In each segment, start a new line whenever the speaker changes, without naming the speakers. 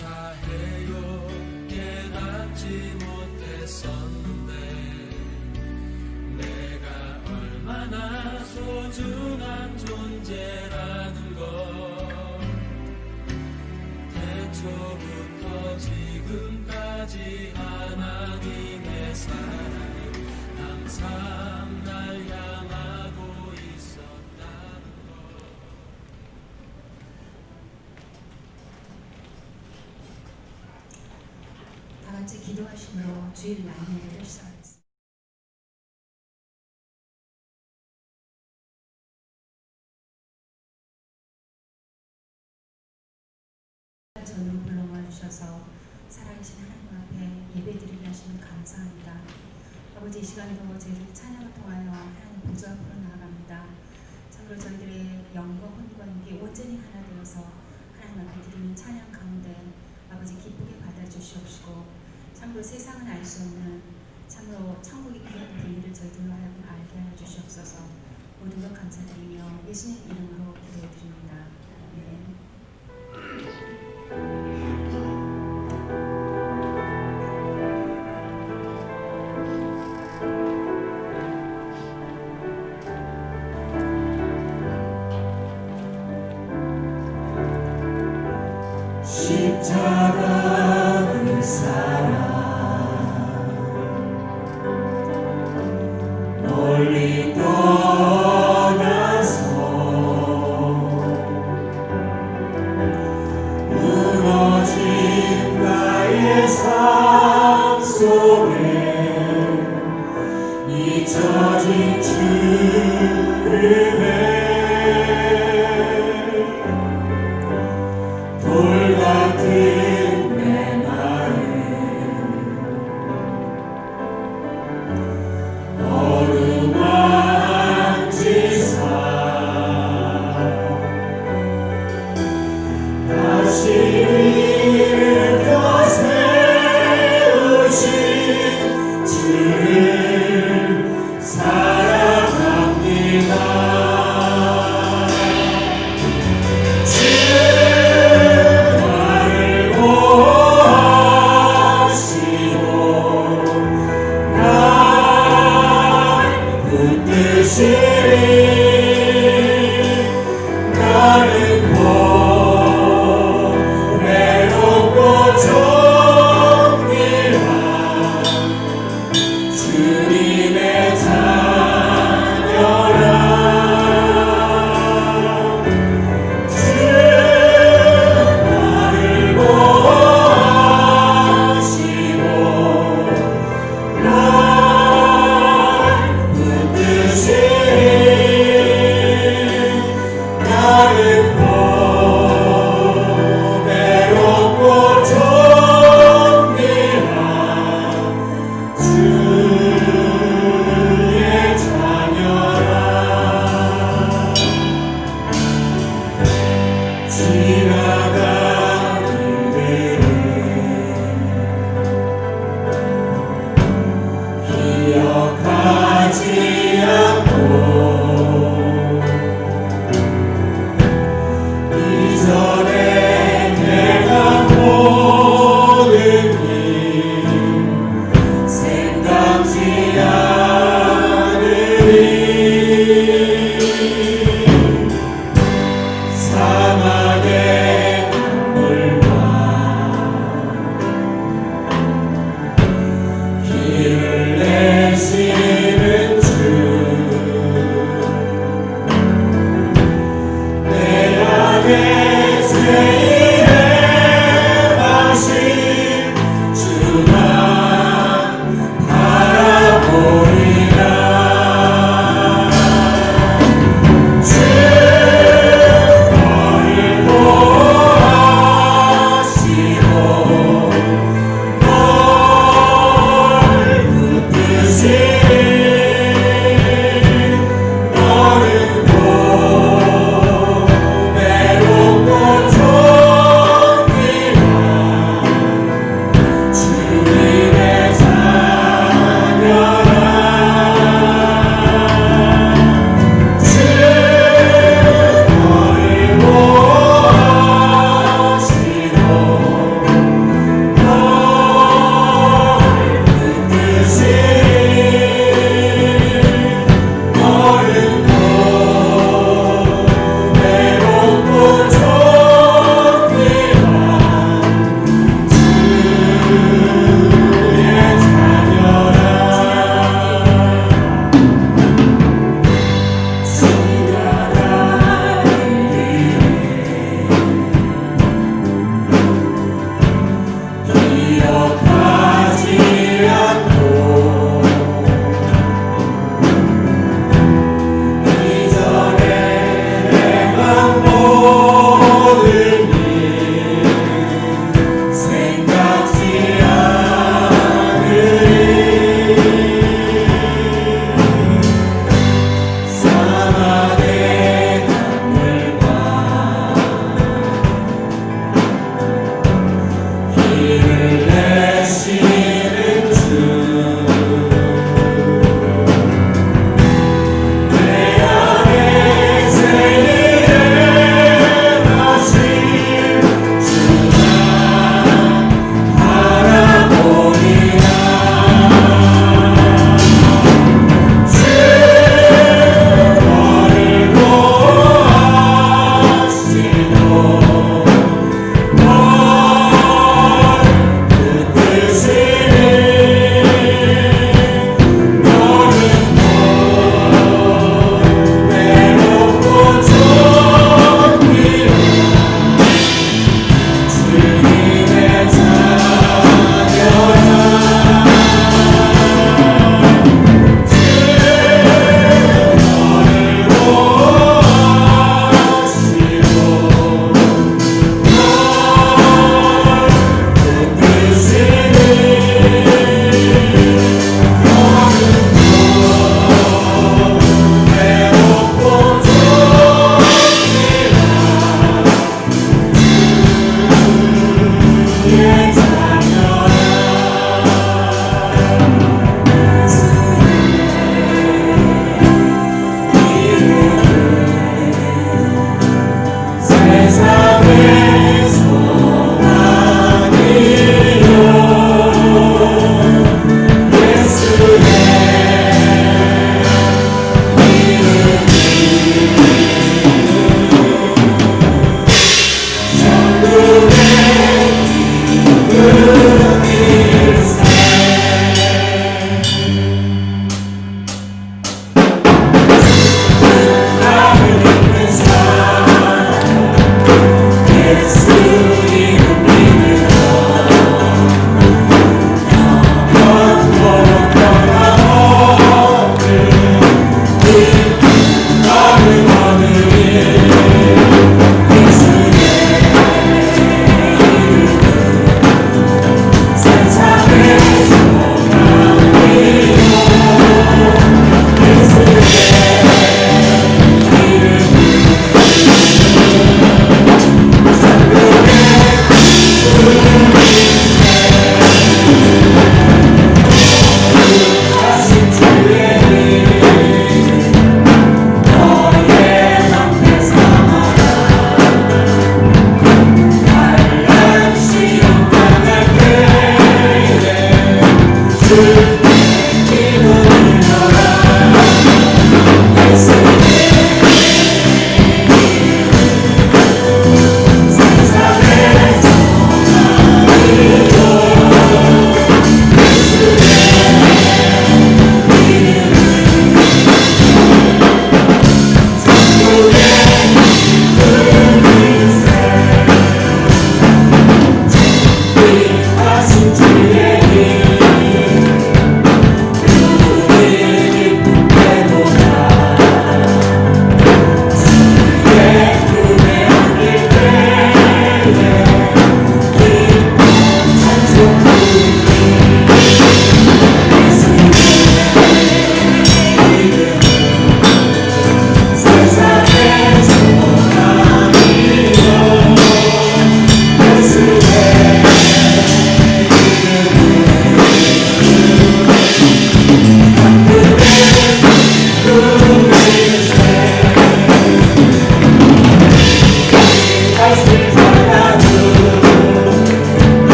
감사해요. 깨닫지 못했었는데 내가 얼마나 소중한 존재라는 걸 태초부터 지금까지 하나님의 사랑이 항상 날 향하고 있었다는 것.
다 같이 기도하시며 주일 나누기를 시작하겠습니다. 저는 불러와 주셔서 살아계신 하나님 앞에 예배드리게 하시면 감사합니다. 아버지, 이 시간도 저희를 찬양을 통하여 하나님 보좌 앞으로 나아갑니다. 참으로 저희들의 영과 혼과 육이 온전히 하나 되어서 하나님 앞에 드리는 찬양 가운데 아버지 기쁘게 받아주시옵시고 참으로 세상은 알 수 없는 참으로 천국의 귀한 비밀을 저희들로 하여금 알게 하여 주시옵소서. 모든 것 감사드리며 예수님 이름으로 기도드립니다. 아멘.
십자가 그 사랑 멀리 떠나서 무너진 나의 삶 속에 잊혀진 주름에 돌 같은 내 마음 어루만지사 다시 위를 펴 세우신 주를 사랑합니다. 나는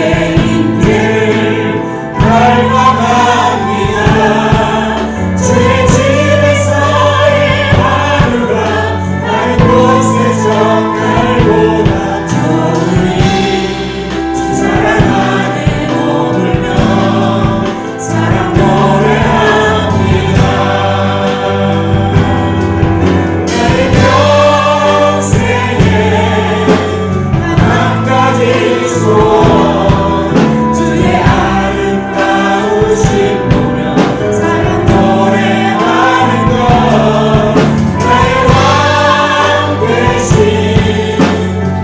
죄인들 발광합니다. 주의 집에서의 하루가 다른 곳의 정갈보다 좋으니 주 사랑 안에 머물며 사랑 노래합니다. 나의 평생에 단 한 가지 소원 주의 아름다우신 보며 사랑 노래하는 것 나의 왕 되신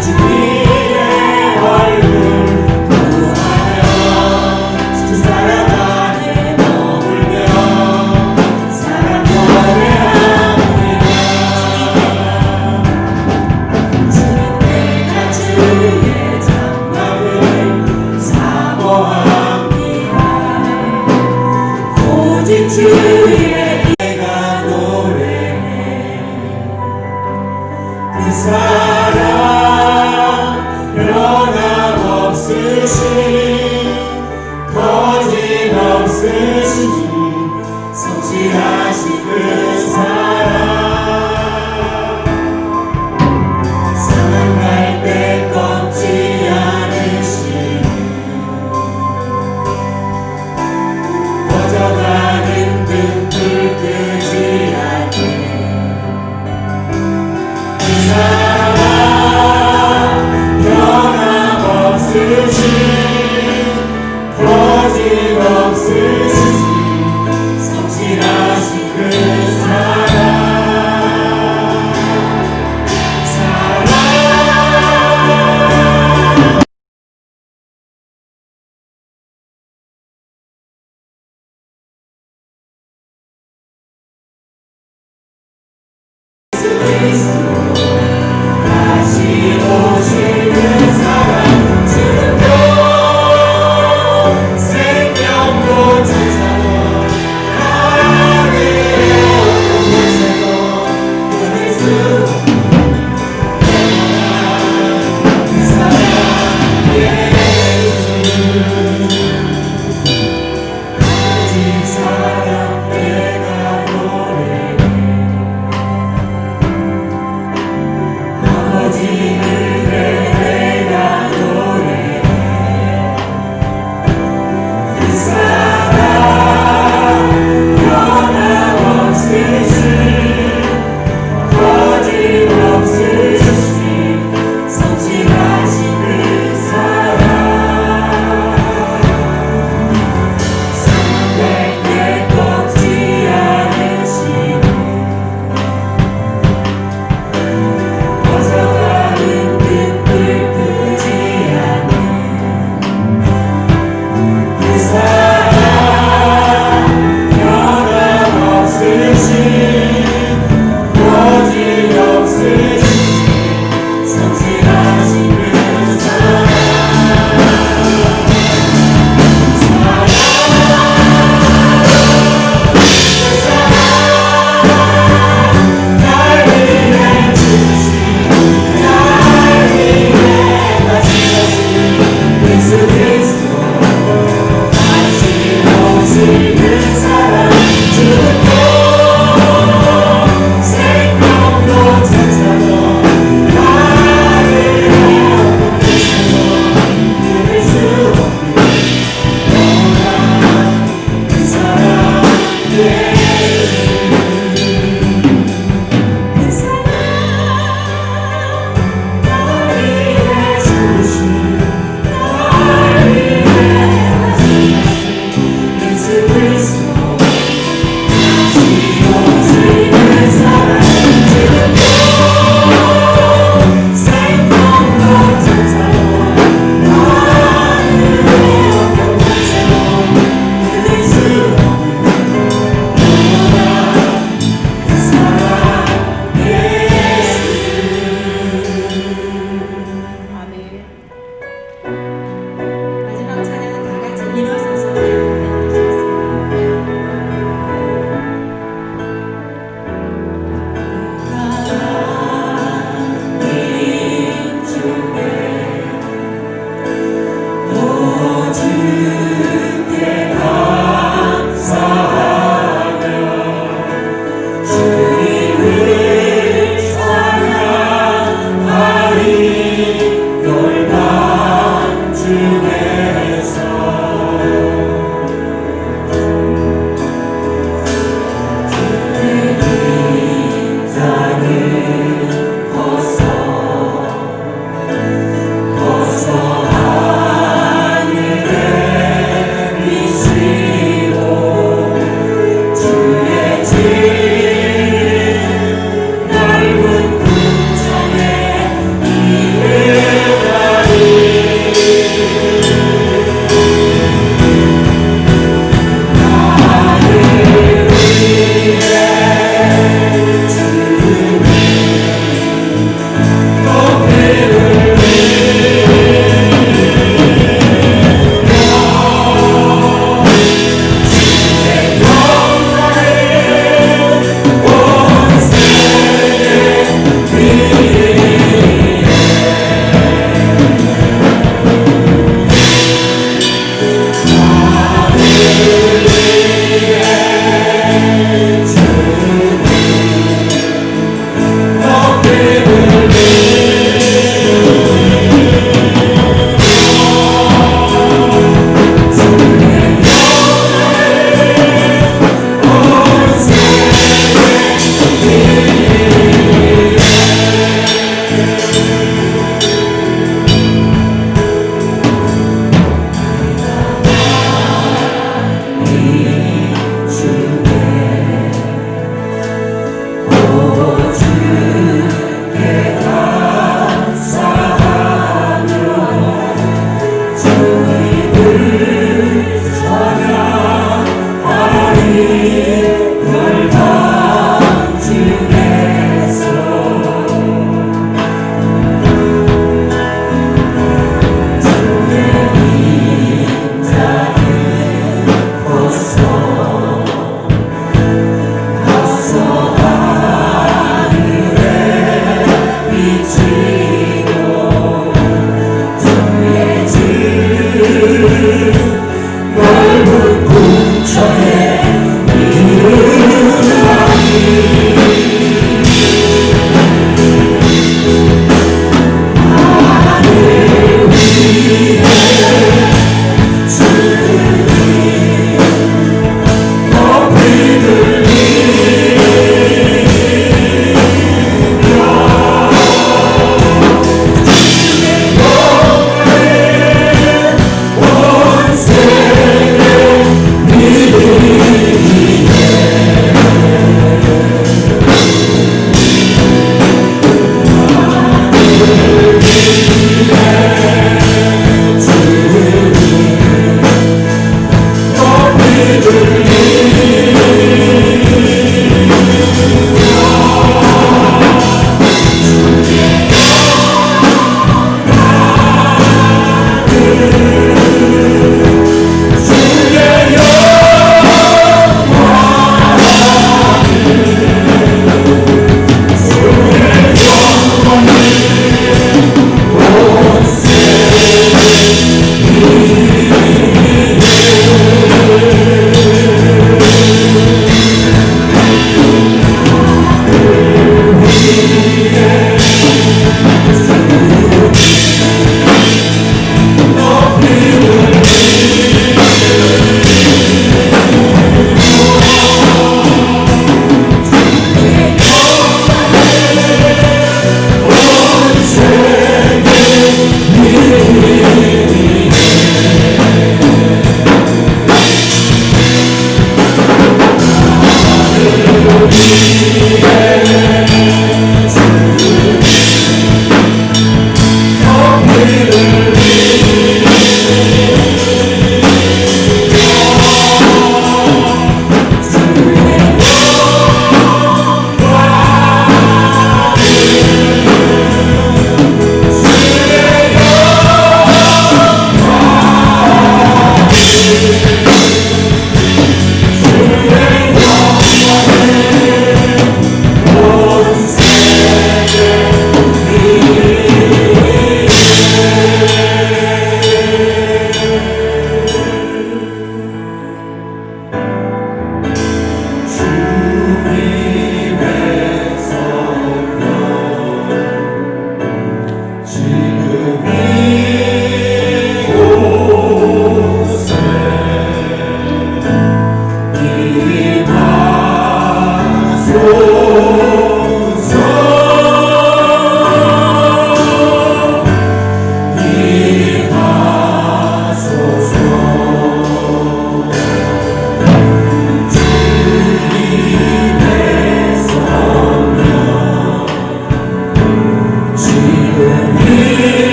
주님의 얼굴 구하며 주 사랑 안에 머물며 사랑 노래합니다. 주는 내가 주의 장막을 사모합니다. 오직 주의 내가 노래해 그 사랑 변함없으신 거짓없으신 성실하신 그 사랑 상한 날때 꺾지 않으시니 꺼져가는 등불 끄지 않게 그 사랑 변함없으신 거짓없으신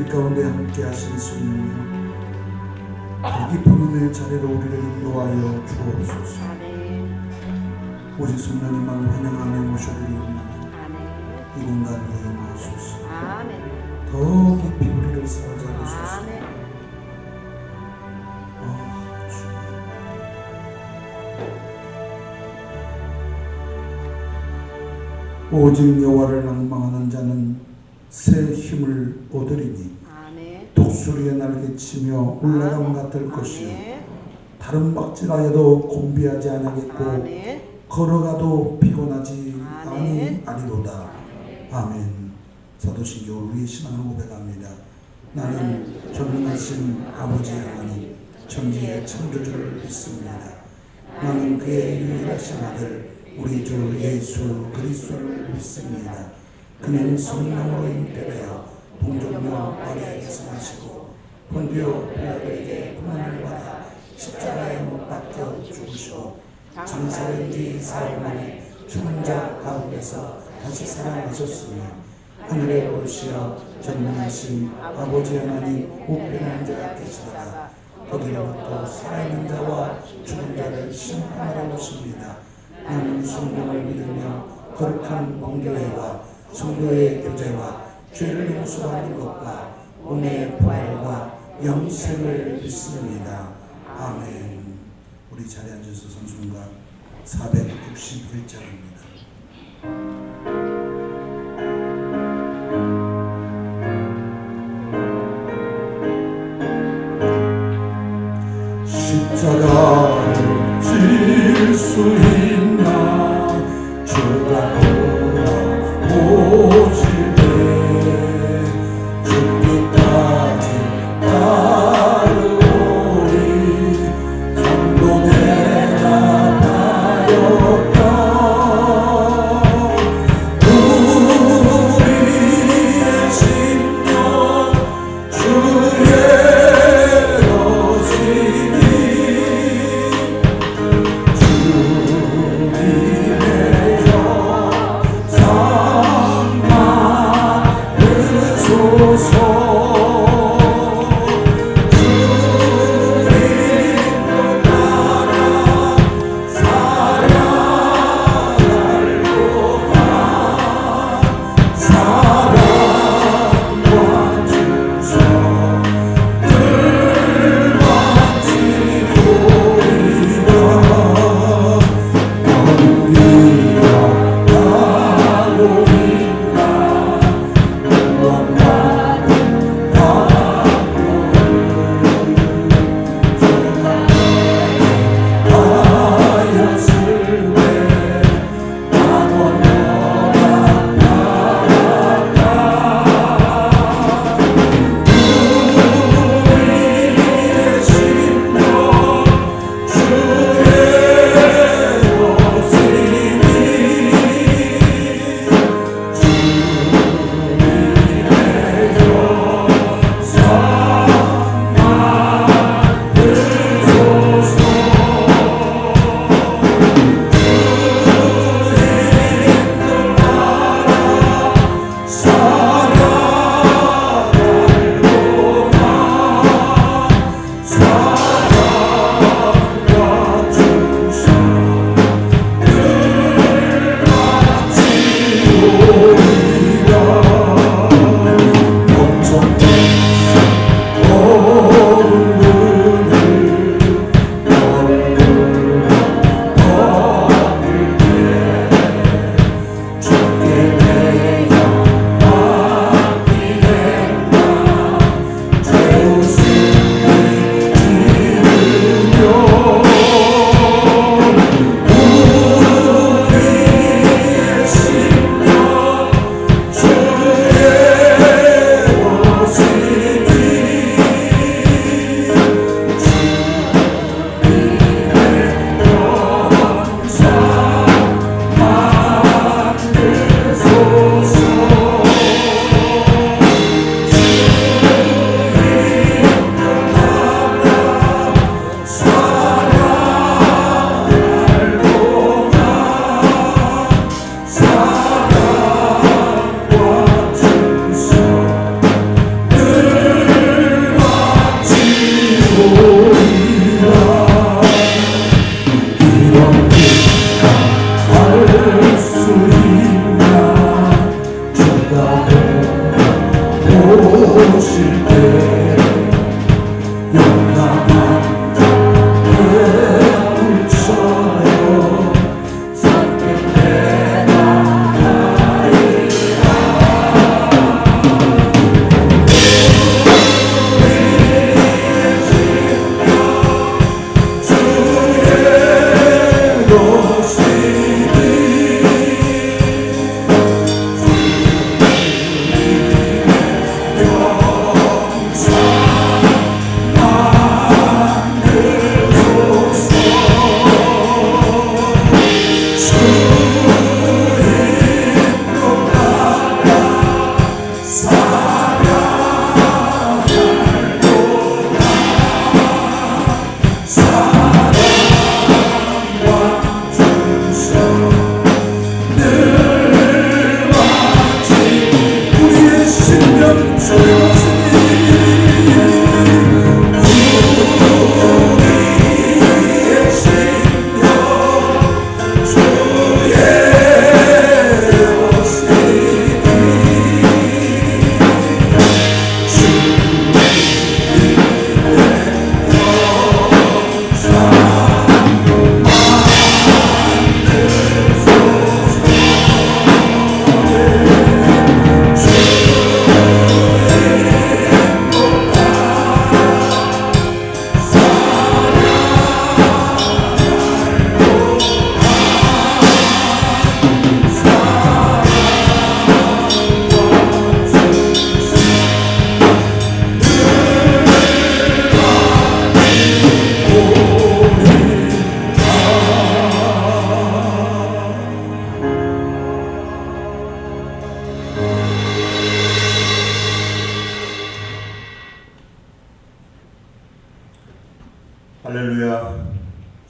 우리 가운데 함께 하신 성령이여, 그 깊은 은혜의 자리로 우리를 인도하여 주옵소서. 오직 성령님만 환영하며 모셔드리옵나니 이 공간 위에 나옵소서. 더 깊이 우리를 사로잡으소서. 오직 여호와를 낭망하는 자는 새 힘을 얻으리니 독수리의 날개치며 올라감 같을 것이요 다른 박질하여도 곤비하지 아니하겠고 걸어가도 피곤하지 아니로다. 아멘. 사도신경을 위해 신앙을 고백합니다. 나는 전능하신 아버지 하나님 천지의 창조주를 믿습니다. 나는 그의 유일하신 아들 우리 주 예수 그리스도를 믿습니다. 그는 성령으로 잉태되어 동정녀 마리아에게서 나시고 본디오 빌라도에게 고난을 받아 십자가에 못 박혀 죽으시고 장사된 지 사흘 만에 죽은 자 가운데서 다시 살아나셨으며 하늘에 오르시어 전능하신 아버지 하나님 우편한 자 계시다가 거기로부터 살아있는 자와 죽은 자를 심판하러 오십니다. 나는 성령을 믿으며 거룩한 공교회와 성도의 교제와 죄를 용서받는 것과 오늘의 부활과 영생을 믿습니다. 아멘. 우리 자리에 앉아서 성순가 461장입니다. 십자가를 질 수 있나 주가 돌아오실 때 죽기까지 따르오리 성도 내가 바였다. 우리의 심령 주의 것이니 주님의 영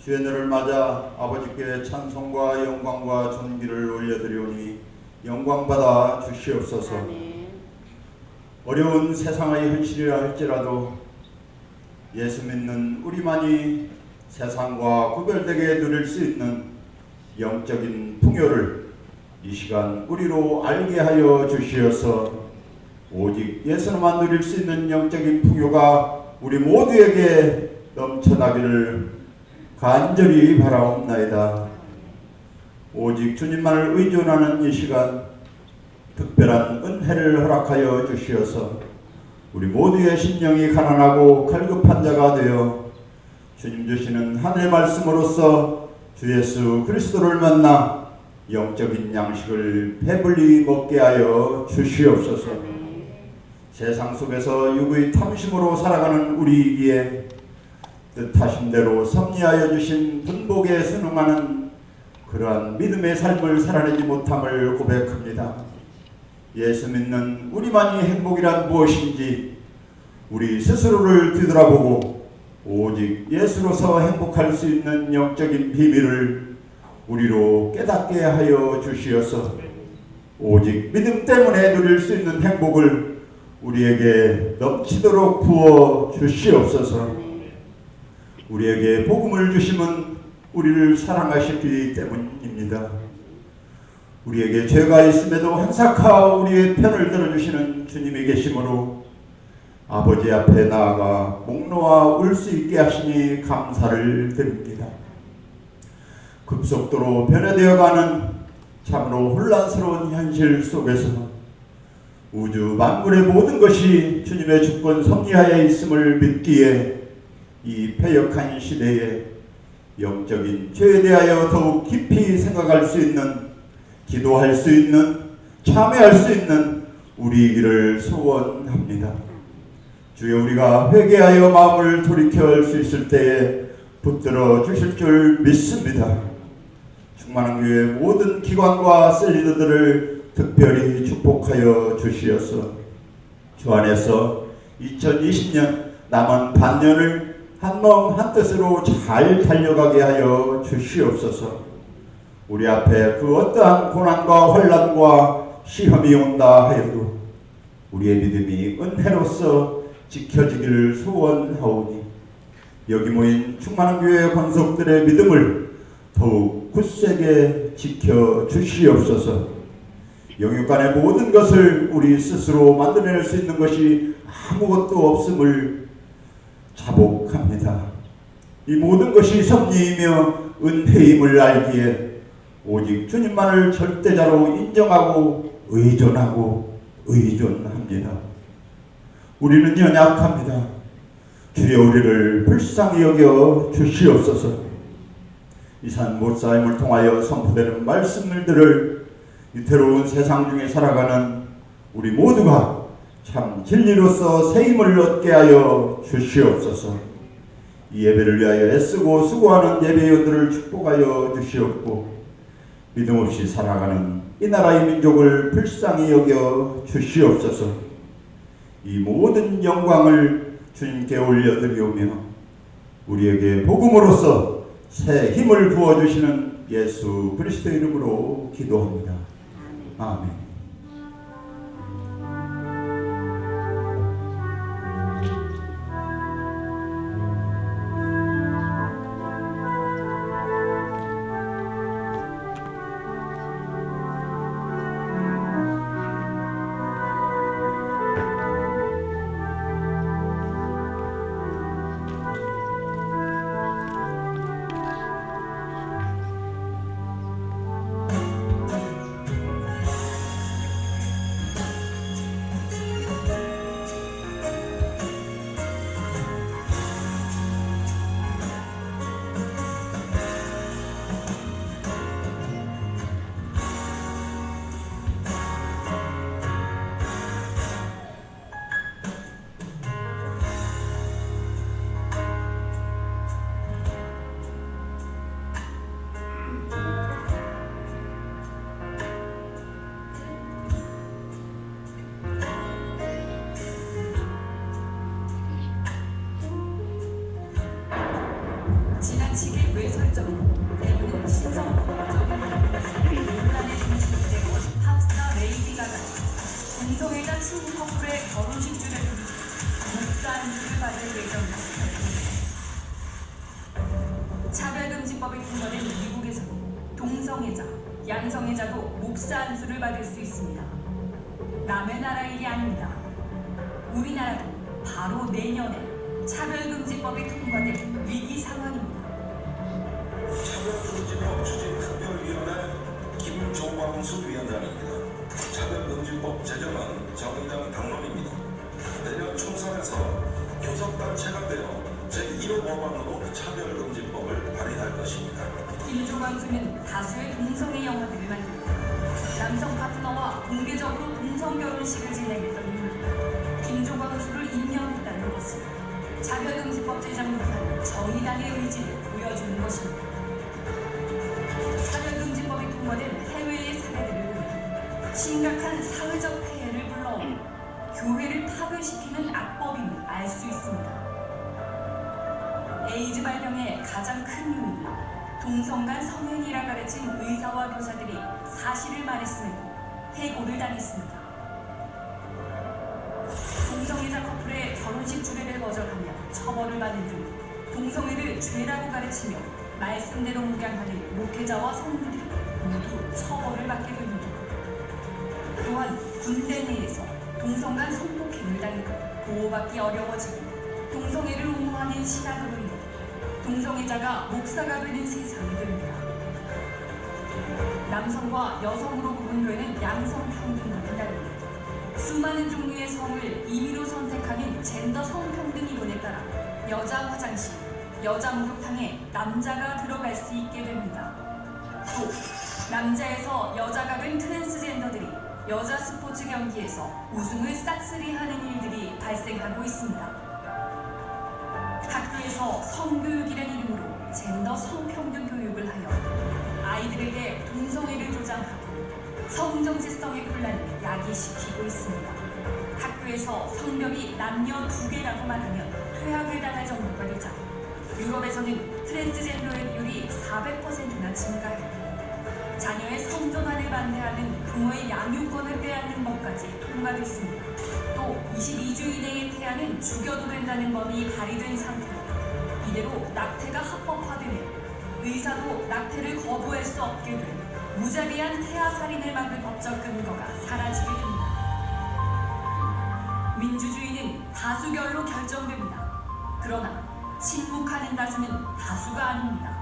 주의 날을 맞아 아버지께 찬송과 영광과 존귀를 올려드리오니 영광받아 주시옵소서. 어려운 세상의 현실이라 할지라도 예수 믿는 우리만이 세상과 구별되게 누릴 수 있는 영적인 풍요를 이 시간 우리로 알게 하여 주시어서 오직 예수로만 누릴 수 있는 영적인 풍요가 우리 모두에게 넘쳐나기를 간절히 바라옵나이다. 오직 주님만을 의존하는 이 시간 특별한 은혜를 허락하여 주시어서 우리 모두의 심령이 가난하고 갈급한 자가 되어 주님 주시는 하늘의 말씀으로써 주 예수 그리스도를 만나 영적인 양식을 배불리 먹게 하여 주시옵소서. 세상 속에서 육의 탐심으로 살아가는 우리이기에 뜻하신 대로 섭리하여 주신 분복에 순응하는 그러한 믿음의 삶을 살아내지 못함을 고백합니다. 예수 믿는 우리만이 행복이란 무엇인지 우리 스스로를 뒤돌아보고 오직 예수로서 행복할 수 있는 영적인 비밀을 우리로 깨닫게 하여 주시어서 오직 믿음 때문에 누릴 수 있는 행복을 우리에게 넘치도록 부어 주시옵소서. 우리에게 복음을 주심은 우리를 사랑하시기 때문입니다. 우리에게 죄가 있음에도 한사카 우리의 편을 들어주시는 주님이 계시므로 아버지 앞에 나아가 목 놓아 울 수 있게 하시니 감사를 드립니다. 급속도로 변화되어가는 참으로 혼란스러운 현실 속에서 우주 만물의 모든 것이 주님의 주권 섭리하에 있음을 믿기에 이 패역한 시대에 영적인 죄에 대하여 더욱 깊이 생각할 수 있는, 기도할 수 있는, 참회할 수 있는 우리이기를 소원합니다. 주여, 우리가 회개하여 마음을 돌이켜 수 있을 때에 붙들어 주실 줄 믿습니다. 충만한 교회 모든 기관과 셀리더들을 특별히 축복하여 주시어서 주 안에서 2020년 남은 반년을 한마음 한뜻으로 잘 달려가게 하여 주시옵소서. 우리 앞에 그 어떠한 고난과 혼란과 시험이 온다 하여도 우리의 믿음이 은혜로서 지켜지기를 소원하오니 여기 모인 충만한 교회 권속들의 믿음을 더욱 굳세게 지켜주시옵소서. 영육간의 모든 것을 우리 스스로 만들어낼 수 있는 것이 아무것도 없음을 자복합니다. 이 모든 것이 섭리이며 은혜임을 알기에 오직 주님만을 절대자로 인정하고 의존합니다. 우리는 연약합니다. 주여, 우리를 불쌍히 여겨 주시옵소서. 이 산 못사임을 통하여 선포되는 말씀을 들을 위태로운 세상 중에 살아가는 우리 모두가 참 진리로서 새 힘을 얻게 하여 주시옵소서. 이 예배를 위하여 애쓰고 수고하는 예배위원들을 축복하여 주시옵고 믿음 없이 살아가는 이 나라의 민족을 불쌍히 여겨 주시옵소서. 이 모든 영광을 주님께 올려드리오며 우리에게 복음으로써 새 힘을 부어주시는 예수 그리스도 이름으로 기도합니다. 아멘.
점은 때로는 신성적인 논란의 중심이 되고 팝스타 레이디 가가 동성애자 친구 커플의 결혼식 주례를 목사 안수를 받을 예정입니다. 차별금지법이 통과된 미국에서는 동성애자, 양성애자도 목사 안수를 받을 수 있습니다. 남의 나라 일이 아닙니다. 우리나라도 바로 내년에 차별금지법이 통과될 위기 상황입니다.
차별금지법 추진특별위원회 김종광수 위원장입니다. 차별금지법 제정은 정의당 당론입니다. 내년 총선에서 교섭단체가 되어 제1호 법안으로 차별금지법을 발의할 것입니다.
김종광수는 다수의 동성애 영화들을 만들고 남성 파트너와 공개적으로 동성결혼식을 진행했던 인물입니다. 김종광수를 임명했다는 것은 차별금지법 제정을 위한 정의당의 의지를 보여주는 것입니다. 차별금지법이 통과된 해외의 사례들을 보면 심각한 사회적 폐해를 불러오고 교회를 파괴시키는 악법임을 알 수 있습니다. 에이즈 발병의 가장 큰 요인은 동성 간 성행위라 가르친 의사와 교사들이 사실을 말했음에도 해고를 당했습니다. 동성애자 커플의 결혼식 주례를 거절하며 처벌을 받는 등 동성애를 죄라고 가르치며 말씀대로 묵양하는 목회자와 성도들이 모두 처벌을 받게 됩니다. 또한 군대 내에서 동성 간 성폭행을 당하고 보호받기 어려워지고 동성애를 옹호하는 신학으로 인해 동성애자가 목사가 되는 세상이 됩니다. 남성과 여성으로 구분되는 양성평등과는 달리 수많은 종류의 성을 임의로 선택하는 젠더 성평등 이론에 따라 여자 화장실, 여자 목욕탕에 남자가 들어갈 수 있게 됩니다. 또 남자에서 여자가 된 트랜스젠더들이 여자 스포츠 경기에서 우승을 싹쓸이하는 일들이 발생하고 있습니다. 학교에서 성교육이라는 이름으로 젠더 성평등 교육을 하여 아이들에게 동성애를 조장하고 성정체성의 혼란을 야기시키고 있습니다. 학교에서 성별이 남녀 두 개라고 말하면 퇴학을 당할 정도가 되자 유럽에서는 트랜스젠더의 비율이 400%나 증가했고 자녀의 성전환을 반대하는 부모의 양육권을 빼앗는 법까지 통과됐습니다. 또 22주 이내에 태아는 죽여도 된다는 법이 발의된 상태로 이대로 낙태가 합법화되면 의사도 낙태를 거부할 수 없게 된 무자비한 태아 살인을 막을 법적 근거가 사라지게 됩니다. 민주주의는 다수결로 결정됩니다. 그러나 침묵하는 다수는 다수가 아닙니다.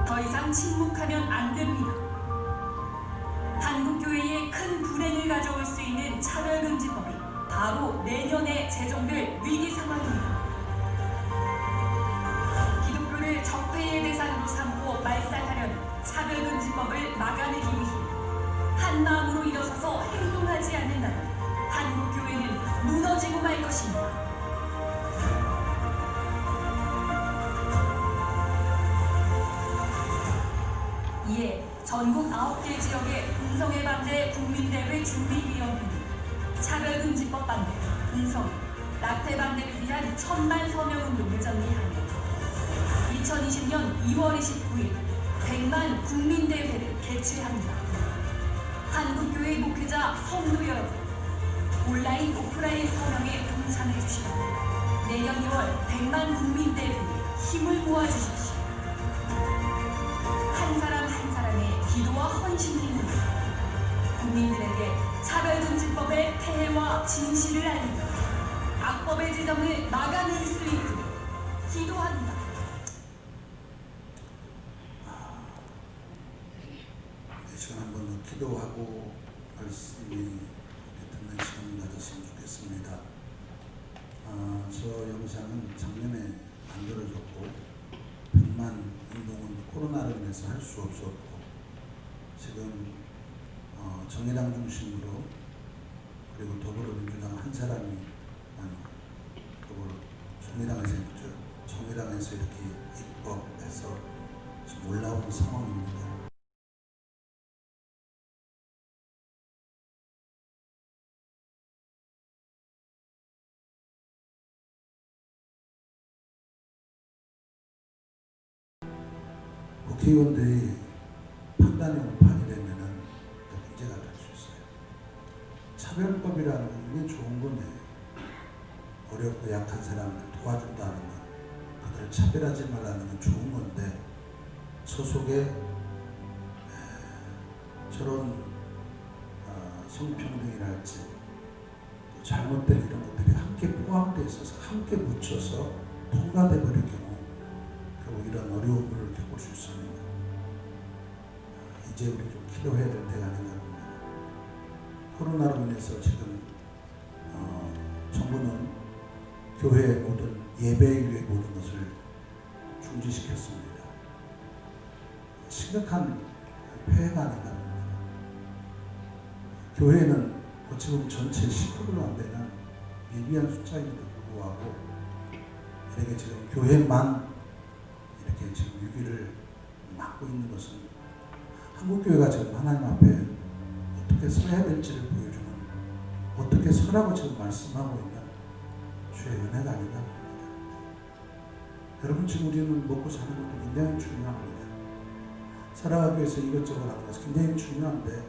더 이상 침묵하면 안 됩니다. 한국교회에 큰 불행을 가져올 수 있는 차별금지법이 바로 내년에 제정될 위기 상황입니다. 기독교를 적폐의 대상으로 삼고 말살하려는 차별금지법을 막아내기 위해 한마음으로 일어서서 행동하지 않는다면 한국교회는 무너지고 말 것입니다. 이에 전국 9개 지역의 동성애 반대 국민대회 준비위원회는 차별금지법 반대, 동성애, 낙태 반대를 위한 1000만 서명운동을 전개하며 2020년 2월 29일 100만 국민대회를 개최합니다. 한국교회 목회자 성도 여러분, 온라인 오프라인 서명에 동참해 주시고 내년 2월 100만 국민대회에 힘을 모아주십시오. 한 사람 한 사람의 기도와 헌신이 있는 국민들에게 차별금지법의 폐해와 진실을 알리며 악법의 제정을 막아낼 수 있도록 기도합니다.
이 시간 한번 더 기도하고 말씀이 듣는 시간 가졌으면 좋겠습니다. 저 영상은 작년에 만들어졌고 100만 운동은 코로나로 인해서 할 수 없었고 지금 정의당 중심으로 그리고 더불어민주당 한 사람이 정의당에서 이렇게 입법해서 지금 올라온 상황입니다. 국회의원들이 판단이 오판이 되면은 문제가 될 수 있어요. 차별법이라는 건 이게 좋은 거네. 어렵고 약한 사람들 도와준다는 건, 그들을 차별하지 말라는 건 좋은 건데, 소속에 저런 성평등이랄지 또 잘못된 이런 것들이 함께 포함되어 있어서 함께 묻혀서 통과돼 버릴 경우 결국 이런 어려움을 겪을 수 있습니다. 이제 우리 좀 기도해야 될 때가 아닌가 봅니다. 코로나로 인해서 지금 정부는 교회의 모든 예배의 모든 것을 중지시켰습니다. 심각한 폐해가 아닌가 봅니다. 교회는 어찌 보면 전체 10%도 안 되는 미비한 숫자임에도 불구하고 이렇게 지금 교회만 이렇게 지금 위기를 막고 있는 것은 한국교회가 지금 하나님 앞에 어떻게 서야 될지를 보여주는, 어떻게 서라고 지금 말씀하고 있는 주의 은혜가 아닌가 봅니다. 여러분, 지금 우리는 먹고 사는 것도 굉장히 중요합니다. 살아가기 위해서 이것저것 하는 것은 굉장히 중요한데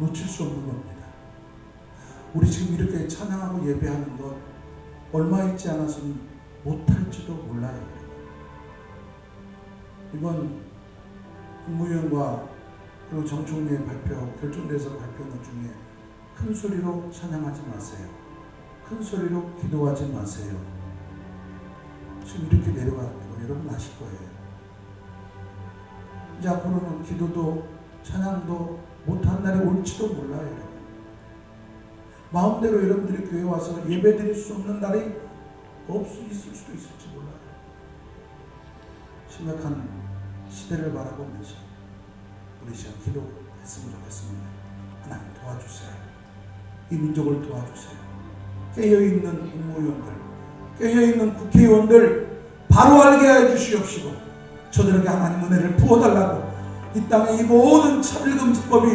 놓칠 수 없는 겁니다. 우리 지금 이렇게 찬양하고 예배하는 것 얼마 있지 않아서는 못할지도 몰라요. 이번 국무위원과 그리고 정총리의 발표, 결정돼서 발표한 것 중에 큰 소리로 찬양하지 마세요. 큰 소리로 기도하지 마세요. 지금 이렇게 내려가는 거 여러분 아실 거예요. 이제 앞으로는 기도도 찬양도 못한 날이 올지도 몰라요. 여러분. 마음대로 여러분들이 교회 와서 예배 드릴 수 없는 날이 있을 수도 있을지 몰라요. 심각한 시대를 바라보면서 우리 시간 기도했으면 좋겠습니다. 하나님 도와주세요. 이 민족을 도와주세요. 깨어있는 국무위원들, 깨어있는 국회의원들 바로 알게 해주시옵시고 저들에게 하나님 은혜를 부어달라고, 이 땅의 이 모든 차별금지법이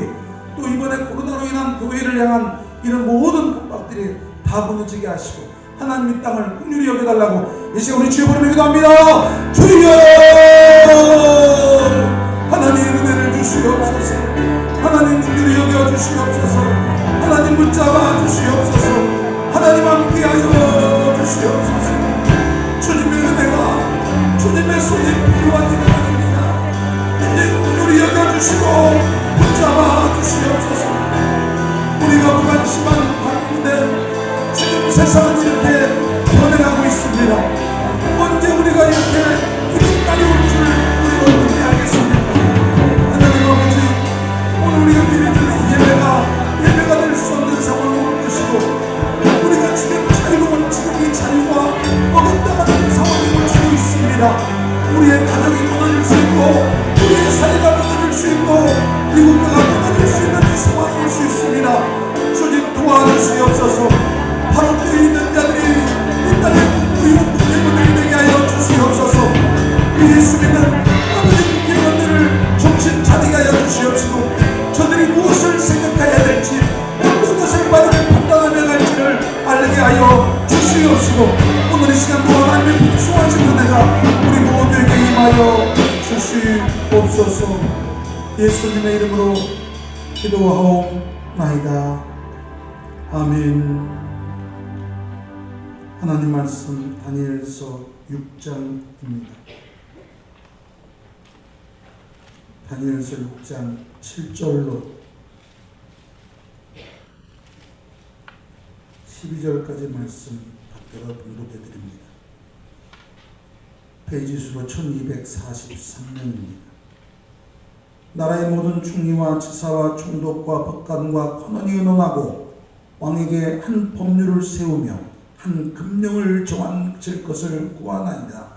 또 이번에 코로나로 인한 교회를 향한 이런 모든 법박들이 다 무너지게 하시고 하나님 이 땅을 긍휼히 여겨달라고 이 시간 우리 주여 부르며 기도합니다. 주여 하나님 은혜를 주시옵소서. 하나님 긍휼히 여겨주시옵소서. 하나님 붙잡아 주시옵소서. 하나님 함께하여 주시옵소서. 주님의 은혜가 주님의 손이 필요한 일입니다. 이제 긍휼히 여겨주시고 붙잡아 주시옵소서. 우리가 무관심한 가운데 지금 세상은 이렇게 변해가고 있습니다. 언제 우리가 이렇게 이런 날이 올 줄 우리가 어떻게 알겠습니까? 하나님 아버지, 오늘 우리가 드리는 예배가 될 수 없는 상황이 올 것이고 우리가 지금 자유로운 지금 이 자유가 어긋나가는 상황이 올 수 있습니다. 우리의 가정이 무너질 수 있고 우리의 사회가 무너질 수 있고 이 국가가 무너질 수 있는 이 상황이 올 수 있습니다. 주님 도와주시옵소서. 바로 그 있는 자들이 이 땅에 국회의원들이 되게 하여 주시옵소서. 예수 믿는 아버지 국회의원들을 정신 차리게 하여 주시옵시고 저들이 무엇을 생각해야 될지 어떤 것을 바르게 판단하며 갈지를 알게 하여 주시옵시고 오늘 이 시간도 하나님의 풍성하신 은혜가 우리 모두에게 임하여 주시옵소서. 예수님의 이름으로 기도하옵나이다. 아멘. 하나님 말씀 다니엘서 6장입니다. 다니엘서 6장 7절로 12절까지 말씀 받들어 봉독해 드립니다. 페이지 수로 1243면입니다. 나라의 모든 총리와 지사와 총독과 법관과 권원이 의논하고 왕에게 한 법률을 세우며 한 금령을 정하실 것을 구하나이다.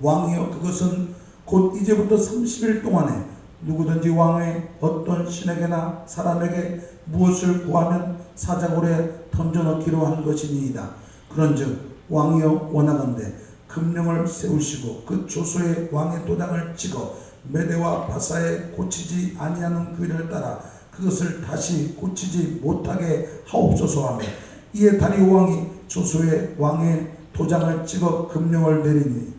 왕이여 그것은 곧 이제부터 30일 동안에 누구든지 왕의 어떤 신에게나 사람에게 무엇을 구하면 사자굴에 던져넣기로 한 것이니이다. 그런즉 왕이여 원하건대 금령을 세우시고 그 조서에 왕의 도장을 찍어 메대와 바사에 고치지 아니하는 그 일을 따라 그것을 다시 고치지 못하게 하옵소서 하며 이에 다리오 왕이 조서에 왕의 도장을 찍어 금령을 내리니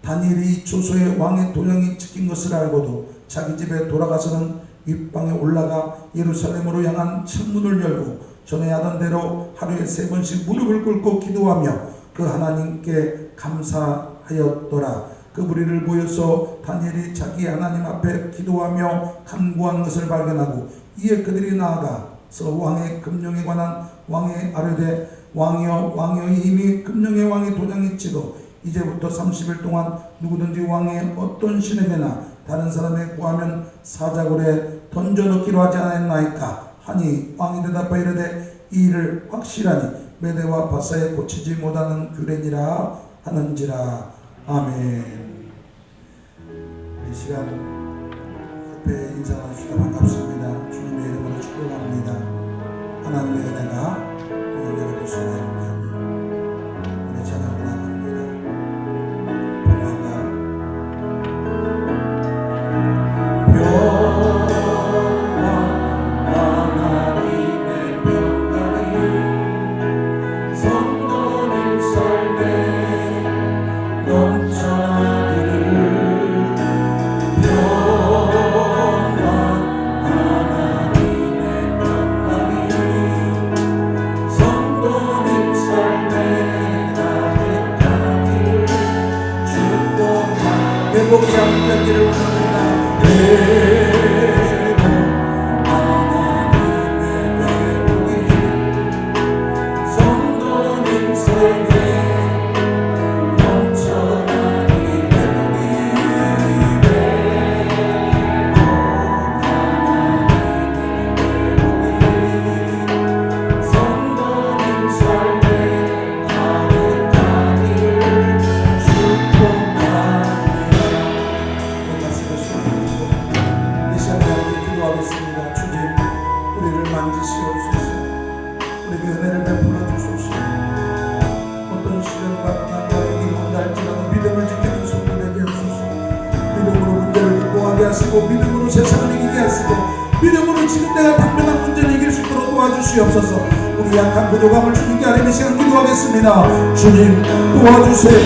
다니엘이 조소의 왕의 도장이 찍힌 것을 알고도 자기 집에 돌아가서는 윗방에 올라가 예루살렘으로 향한 창문을 열고 전에 하던 대로 하루에 3번씩 무릎을 꿇고 기도하며 그 하나님께 감사하였더라. 그 무리를 보여서 다니엘이 자기 하나님 앞에 기도하며 간구하는 것을 발견하고 이에 그들이 나아가서 왕의 금령에 관한 왕에 아뢰되 왕이여 이미 금령의 왕의 도장이 찍어 이제부터 30일 동안 누구든지 왕의 어떤 신에게나 다른 사람에 구하면 사자굴에 던져넣기로 하지 않았나이까 하니 왕이 대답하여 이르되 이 일을 확실하니 메대와 바사에 고치지 못하는 규례니라 하는지라. 아멘. 이 시간 옆에 인사 나누시다 반갑습니다. 주님의 이름으로 축복합니다. 하나님의 은혜가 오늘 여러분 속에 함께하며 우리 찬양을 나갑니다. 하나님의 평강이 성도님 삶에 넘쳐나기를. 하나님의 평강이 성도님 삶에 가득하기를 축복합니다. 회복이 함께하기를 원합니다. 믿음으로 세상을 이기게 하시고 믿음으로 지금 내가 당면한 문제를 이길 수 있도록 도와주시옵소서. 우리 약한 부족함을 주님께 아뢰는 이 시간 기도하겠습니다. 주님 도와주세요.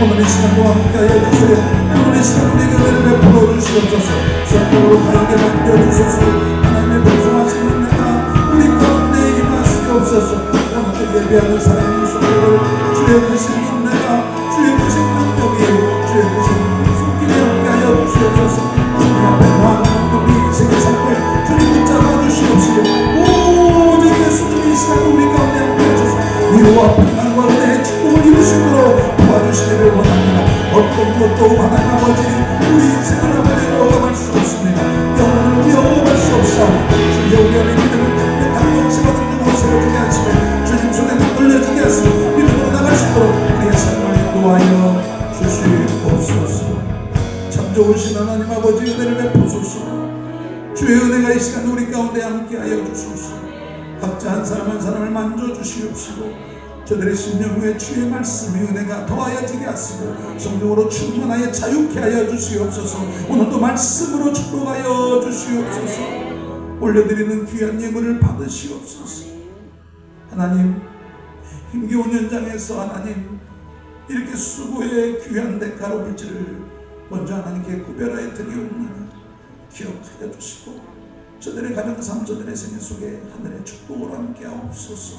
오늘 이 시간 동안 함께하여 주세요. 오늘 이 시간 우리에게 은혜를 베풀어 주시옵소서. 성령으로 가게 만들어주소서. 하나님의 복종하시는 내가 우리 가운데 임하시옵소서. 오늘 예배하는 사람의 소리를 주의 크신 인내가 주의 크신 능력이 주의 크신 손길에 함께하여 주시옵소서. 주님 앞에 많은 우리 인생의 삶을 주님 붙잡아 주시옵시고 오직 예수님이 이 시간 우리 가운데 함께하셔서 위로와 평강과 은혜의 축복을 이루시도록 도와주시기를 원합니다. 어떤 것도 하나님 아버지 우리 인생을 아버지 오감할 수 없습니다. 영혼을 위협할 수 없사오니 주여 우리 안에 믿음을 강력한 영시가 듣는 곳으로 주게 하시고 주님 손에 떨려지게 하시고 믿음으로 나갈 수 있도록 우리의 삶을 인도하여 주시옵소서. 참 좋으신 하나님 아버지 은혜를 베푸소서. 주의 은혜가 이 시간 우리 가운데 함께하여 주소서. 각자 한 사람 한 사람을 만져주시옵시고 저들의 심령 위에 주의 말씀이 은혜가 더하여지게 하시고 성령으로 충만하여 자유케 하여 주시옵소서. 오늘도 말씀으로 축복하여 주시옵소서. 올려드리는 귀한 예물을 받으시옵소서. 하나님 힘겨운 현장에서 하나님 이렇게 수고의 귀한 대가로 물질을 먼저 하나님께 구별하여 드리옵나니 기억하여 주시고 저들의 가정 삶 저들의 생애 속에 하늘의 축복으로 함께 하옵소서.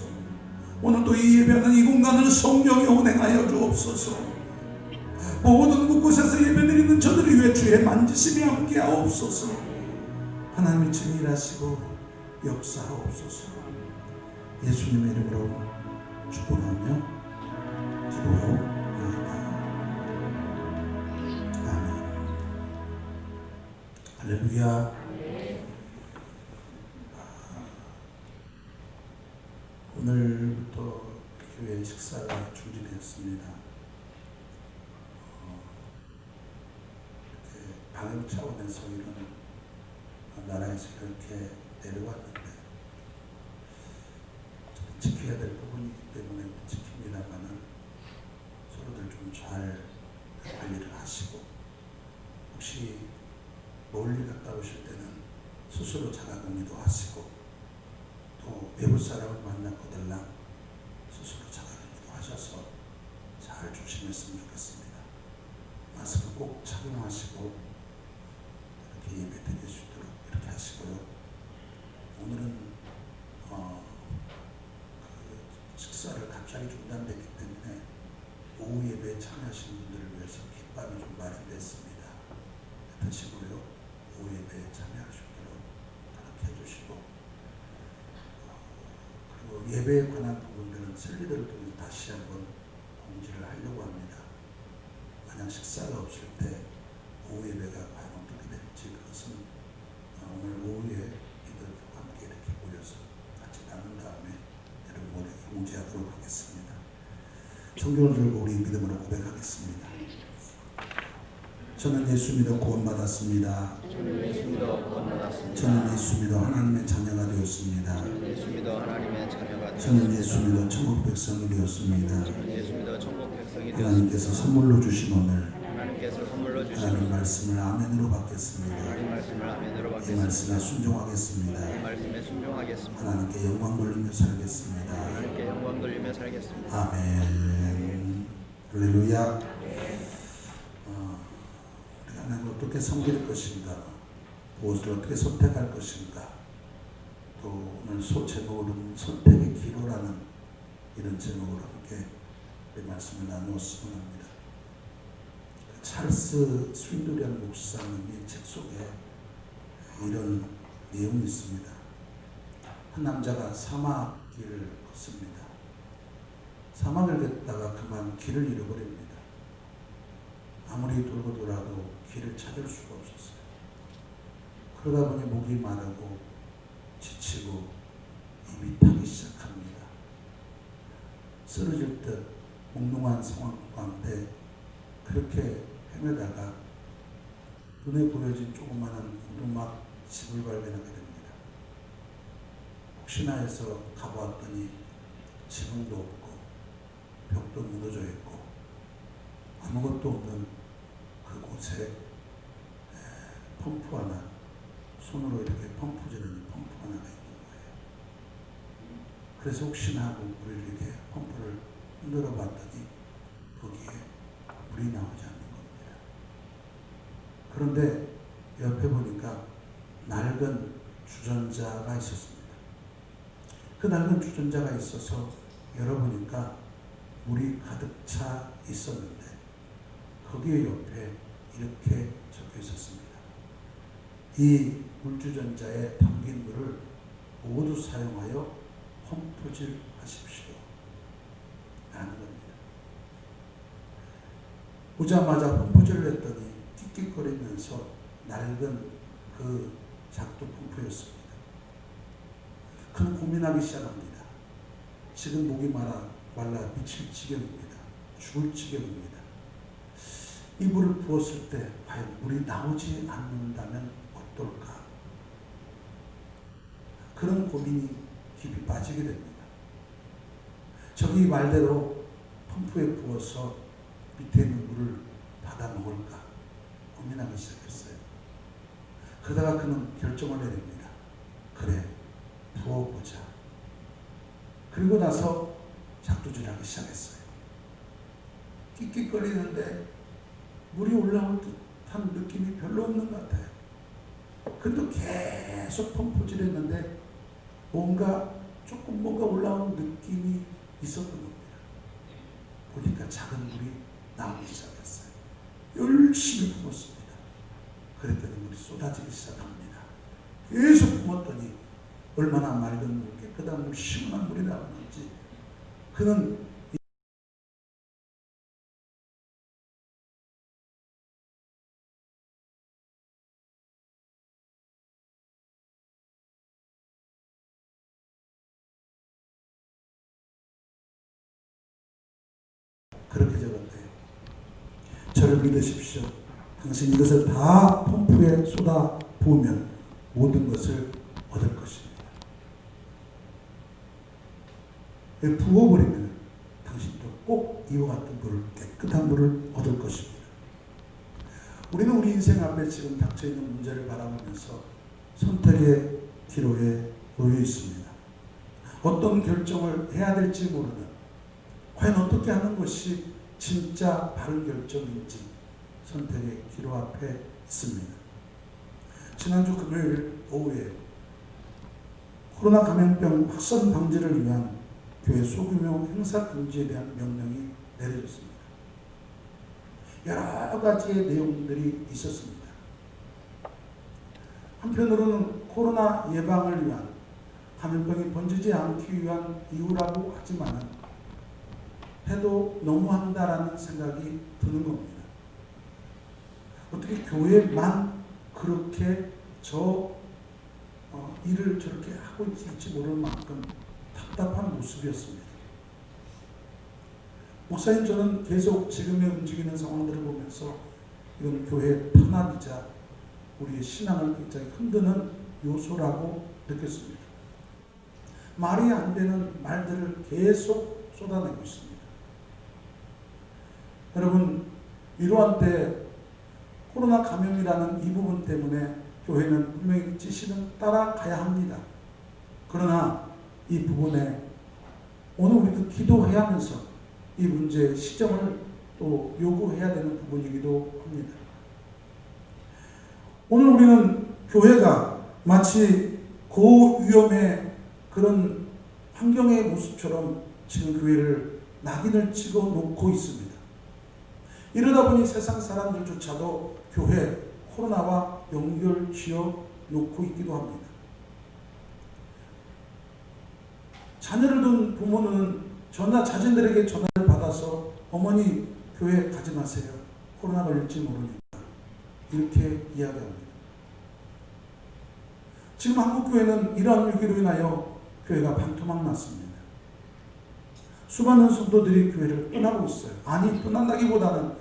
오늘도 이 예배하는 이 공간을 성령이 운행하여 주옵소서. 모든 곳곳에서 예배드리는 저들을 위해 주의 만지심이 함께 하옵소서. 하나님이 진일하시고 역사하옵소서. 예수님의 이름으로 축복하며 기도하옵나이다. 아멘. 할렐루야. 오늘부터 교회 식사가 중지되었습니다. 이렇게 방역 차원에서 이런 나라에서 이렇게 내려왔는데 지켜야 될 부분이기 때문에 지킵니다만은 서로들 좀 잘 관리를 하시고 혹시 멀리 갔다 오실 때는 스스로 자가격리도 하시고 또 외부 사람을 만났거들랑 스스로 자가격리도 하셔서 잘 조심했으면 좋겠습니다. 예배에 관한 부분들은 셀리들을 통해서 다시 한번 공지를 하려고 합니다. 만약 식사가 없을 때 오후 예배가 과연 어떻게 될지 그것은 오늘 오후에 이들과 함께 이렇게 모여서 같이 나눈 다음에 여러분에게 공지하도록 하겠습니다. 성경을 들고 우리 믿음으로 고백하겠습니다. 저는 예수 믿어 구원받았습니다.
저는 예수 믿어 구원받았습니다.
저는 예수 믿어 하나님의 자녀가 되었습니다.
저는 예수 믿어 하나님의 자녀가
저는
되었습니다.
예수 믿어 천국 백성이 되었습니다.
저는 예수 믿어 천국 백성이 되었습니다.
하나님께서 선물로 주신 오늘
하나님께서 선물로 주신
하나님 말씀을 아멘으로 받겠습니다.
하나님 말씀을 아멘으로
이
받겠습니다.
말씀에 순종하겠습니다.
이 말씀에 순종하겠습니다.
하나님께 영광 돌리며 살겠습니다.
하나님께 영광 돌리며 살겠습니다.
아멘. 할렐루야. 우리가 하나님을 어떻게 섬길 것인가, 무엇을 어떻게 선택할 것인가, 또 오늘 제목으로는 선택의 기로라는 이런 제목으로 함께 이 말씀을 나누었으면 합니다. 찰스 스윈들이라는 목사님의 책 속에 이런 내용이 있습니다. 한 남자가 사막길을 걷습니다. 사막을 걷다가 그만 길을 잃어버립니다. 아무리 돌고 돌아도 길을 찾을 수가 없었어요. 그러다 보니 목이 마르고 지치고 입이 타기 시작합니다. 쓰러질 듯 몽롱한 상황 가운데 그렇게 헤매다가 눈에 보여진 조그마한 오두막 집을 발견하게 됩니다. 혹시나 해서 가보았더니 지붕도 없고 벽도 무너져 있고 아무것도 없는 그곳에 펌프 하나, 손으로 이렇게 펌프질하는 펌프 하나가 있는 거예요. 그래서 혹시나 하고 물을 이렇게 펌프를 흔들어 봤더니 거기에 물이 나오지 않는 겁니다. 그런데 옆에 보니까 낡은 주전자가 있었습니다. 그 낡은 주전자가 있어서 열어보니까 물이 가득 차 있었는데 거기에 옆에 이렇게 적혀 있었습니다. 이 물주전자에 담긴 물을 모두 사용하여 펌프질 하십시오. 라는 겁니다. 오자마자 펌프질을 했더니 끽끽거리면서 낡은 그 작두 펌프였습니다. 그는 고민하기 시작합니다. 지금 목이 말라 미칠 지경입니다. 죽을 지경입니다. 이 물을 부었을 때 과연 물이 나오지 않는다면 어떨까? 그런 고민이 깊이 빠지게 됩니다. 저기 말대로 펌프에 부어서 밑에 있는 물을 받아 먹을까 고민하기 시작했어요. 그러다가 그는 결정을 내립니다. 그래, 부어보자. 그리고 나서 작두질하기 시작했어요. 끽끽거리는데 물이 올라올 듯한 느낌이 별로 없는 것 같아요. 그래도 계속 펌프질했는데 뭔가 올라오는 느낌이 있었던 겁니다. 보니까 작은 물이 나오기 시작했어요. 열심히 품었습니다. 그랬더니 물이 쏟아지기 시작합니다. 계속 품었더니 얼마나 맑은 물, 깨끗한 물, 시원한 물이 나오는지 그는 그렇게 적었대요. 저를 믿으십시오. 당신 이것을 다 펌프에 쏟아 부으면 모든 것을 얻을 것입니다. 부어버리면 당신도 꼭 이와 같은 물을, 깨끗한 물을 얻을 것입니다. 우리는 우리 인생 앞에 지금 닥쳐있는 문제를 바라보면서 선택의 기로에 놓여 있습니다. 어떤 결정을 해야 될지 모르는, 과연 어떻게 하는 것이 진짜 바른 결정인지 선택의 기로 앞에 있습니다. 지난주 금요일 오후에 코로나 감염병 확산 방지를 위한 교회 소규모 행사 금지에 대한 명령이 내려졌습니다. 여러 가지의 내용들이 있었습니다. 한편으로는 코로나 예방을 위한 감염병이 번지지 않기 위한 이유라고 하지만 해도 너무한다라는 생각이 드는 겁니다. 어떻게 교회만 그렇게 일을 저렇게 하고 있을지 모를 만큼 답답한 모습이었습니다. 목사님, 저는 계속 지금의 움직이는 상황들을 보면서 이건 교회의 탄압이자 우리의 신앙을 굉장히 흔드는 요소라고 느꼈습니다. 말이 안 되는 말들을 계속 쏟아내고 있습니다. 여러분, 이러한 때 코로나 감염이라는 이 부분 때문에 교회는 분명히 지시는 따라가야 합니다. 그러나 이 부분에 오늘 우리도 기도해야 하면서 이 문제의 시정을 또 요구해야 되는 부분이기도 합니다. 오늘 우리는 교회가 마치 고위험의 그런 환경의 모습처럼 지금 교회를 낙인을 찍어 놓고 있습니다. 이러다 보니 세상 사람들조차도 교회 코로나와 연결 지어 놓고 있기도 합니다. 자녀를 둔 부모는 자신들에게 전화를 받아서 어머니 교회 가지 마세요. 코로나 걸릴지 모르니까. 이렇게 이야기합니다. 지금 한국교회는 이러한 위기로 인하여 교회가 반토막 났습니다. 수많은 성도들이 교회를 떠나고 있어요. 아니, 떠난다기보다는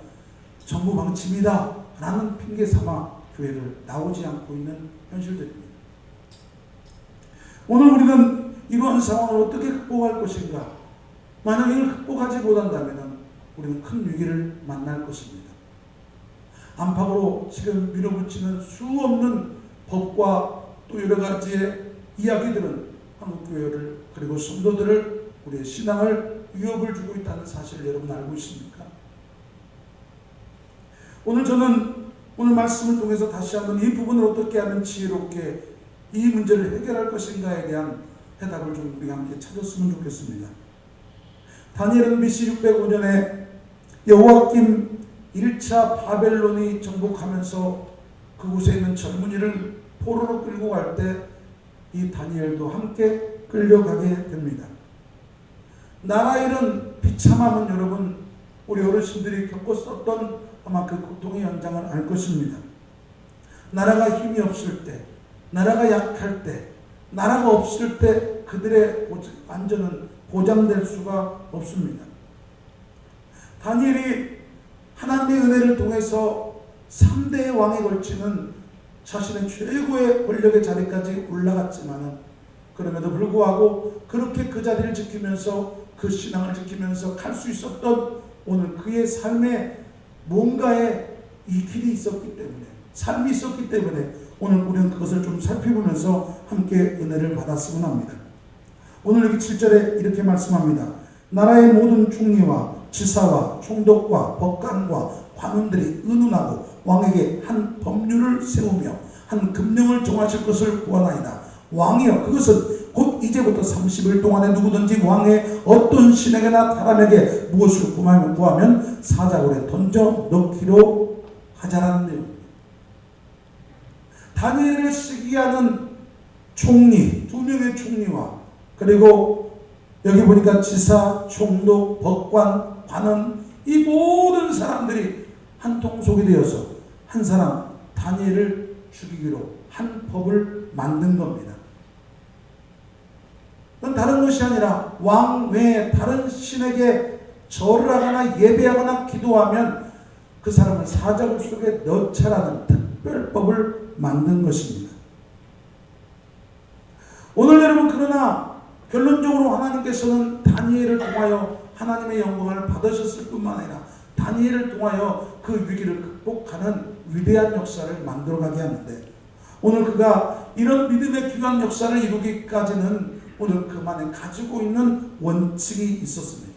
정부 방침이다 라는 핑계 삼아 교회를 나오지 않고 있는 현실들입니다. 오늘 우리는 이러한 상황을 어떻게 극복할 것인가? 만약 이걸 극복하지 못한다면 우리는 큰 위기를 만날 것입니다. 안팎으로 지금 밀어붙이는 수없는 법과 또 여러 가지의 이야기들은 한국교회를 그리고 성도들을 우리의 신앙을 위협을 주고 있다는 사실을 여러분 알고 있습니까? 오늘 저는 오늘 말씀을 통해서 다시 한번 이 부분을 어떻게 하면 지혜롭게 이 문제를 해결할 것인가에 대한 해답을 좀 우리가 함께 찾았으면 좋겠습니다. 다니엘은 BC 605년에 여호와김 1차 바벨론이 정복하면서 그곳에 있는 젊은이를 포로로 끌고 갈 때 이 다니엘도 함께 끌려가게 됩니다. 나라 일은 비참함은 여러분 우리 어르신들이 겪었었던 아마 그 고통의 연장을 알 것입니다. 나라가 힘이 없을 때, 나라가 약할 때, 나라가 없을 때 그들의 안전은 보장될 수가 없습니다. 다니엘이 하나님의 은혜를 통해서 3대의 왕에 걸치는 자신의 최고의 권력의 자리까지 올라갔지만은 그럼에도 불구하고 그렇게 그 자리를 지키면서 그 신앙을 지키면서 갈 수 있었던 오늘 그의 삶에 뭔가의 이 길이 있었기 때문에 삶이 있었기 때문에 오늘 우리는 그것을 좀 살펴보면서 함께 은혜를 받았으면 합니다. 오늘 여기 7절에 이렇게 말씀합니다. 나라의 모든 총리와 지사와 총독과 법관과 관원들이 의논하고 왕에게 한 법률을 세우며 한 금령을 정하실 것을 구하나이다. 왕이여, 그것은 곧 이제부터 30일 동안에 누구든지 왕의 어떤 신에게나 사람에게 무엇을 구하면 사자굴에 던져 넣기로 하자라는 내용입니다. 다니엘을 시기하는 총리, 2명의 총리와 그리고 여기 보니까 지사, 총독, 법관, 관원 이 모든 사람들이 한 통속이 되어서 한 사람 다니엘을 죽이기로 한 법을 만든 겁니다. 그건 다른 것이 아니라 왕 외에 다른 신에게 절을 하거나 예배하거나 기도하면 그 사람을 사자굴 속에 넣자라는 특별법을 만든 것입니다. 오늘 여러분, 그러나 결론적으로 하나님께서는 다니엘을 통하여 하나님의 영광을 받으셨을 뿐만 아니라 다니엘을 통하여 그 위기를 극복하는 위대한 역사를 만들어가게 하는데 오늘 그가 이런 믿음의 귀한 역사를 이루기까지는 오늘 그만에 가지고 있는 원칙이 있었습니다.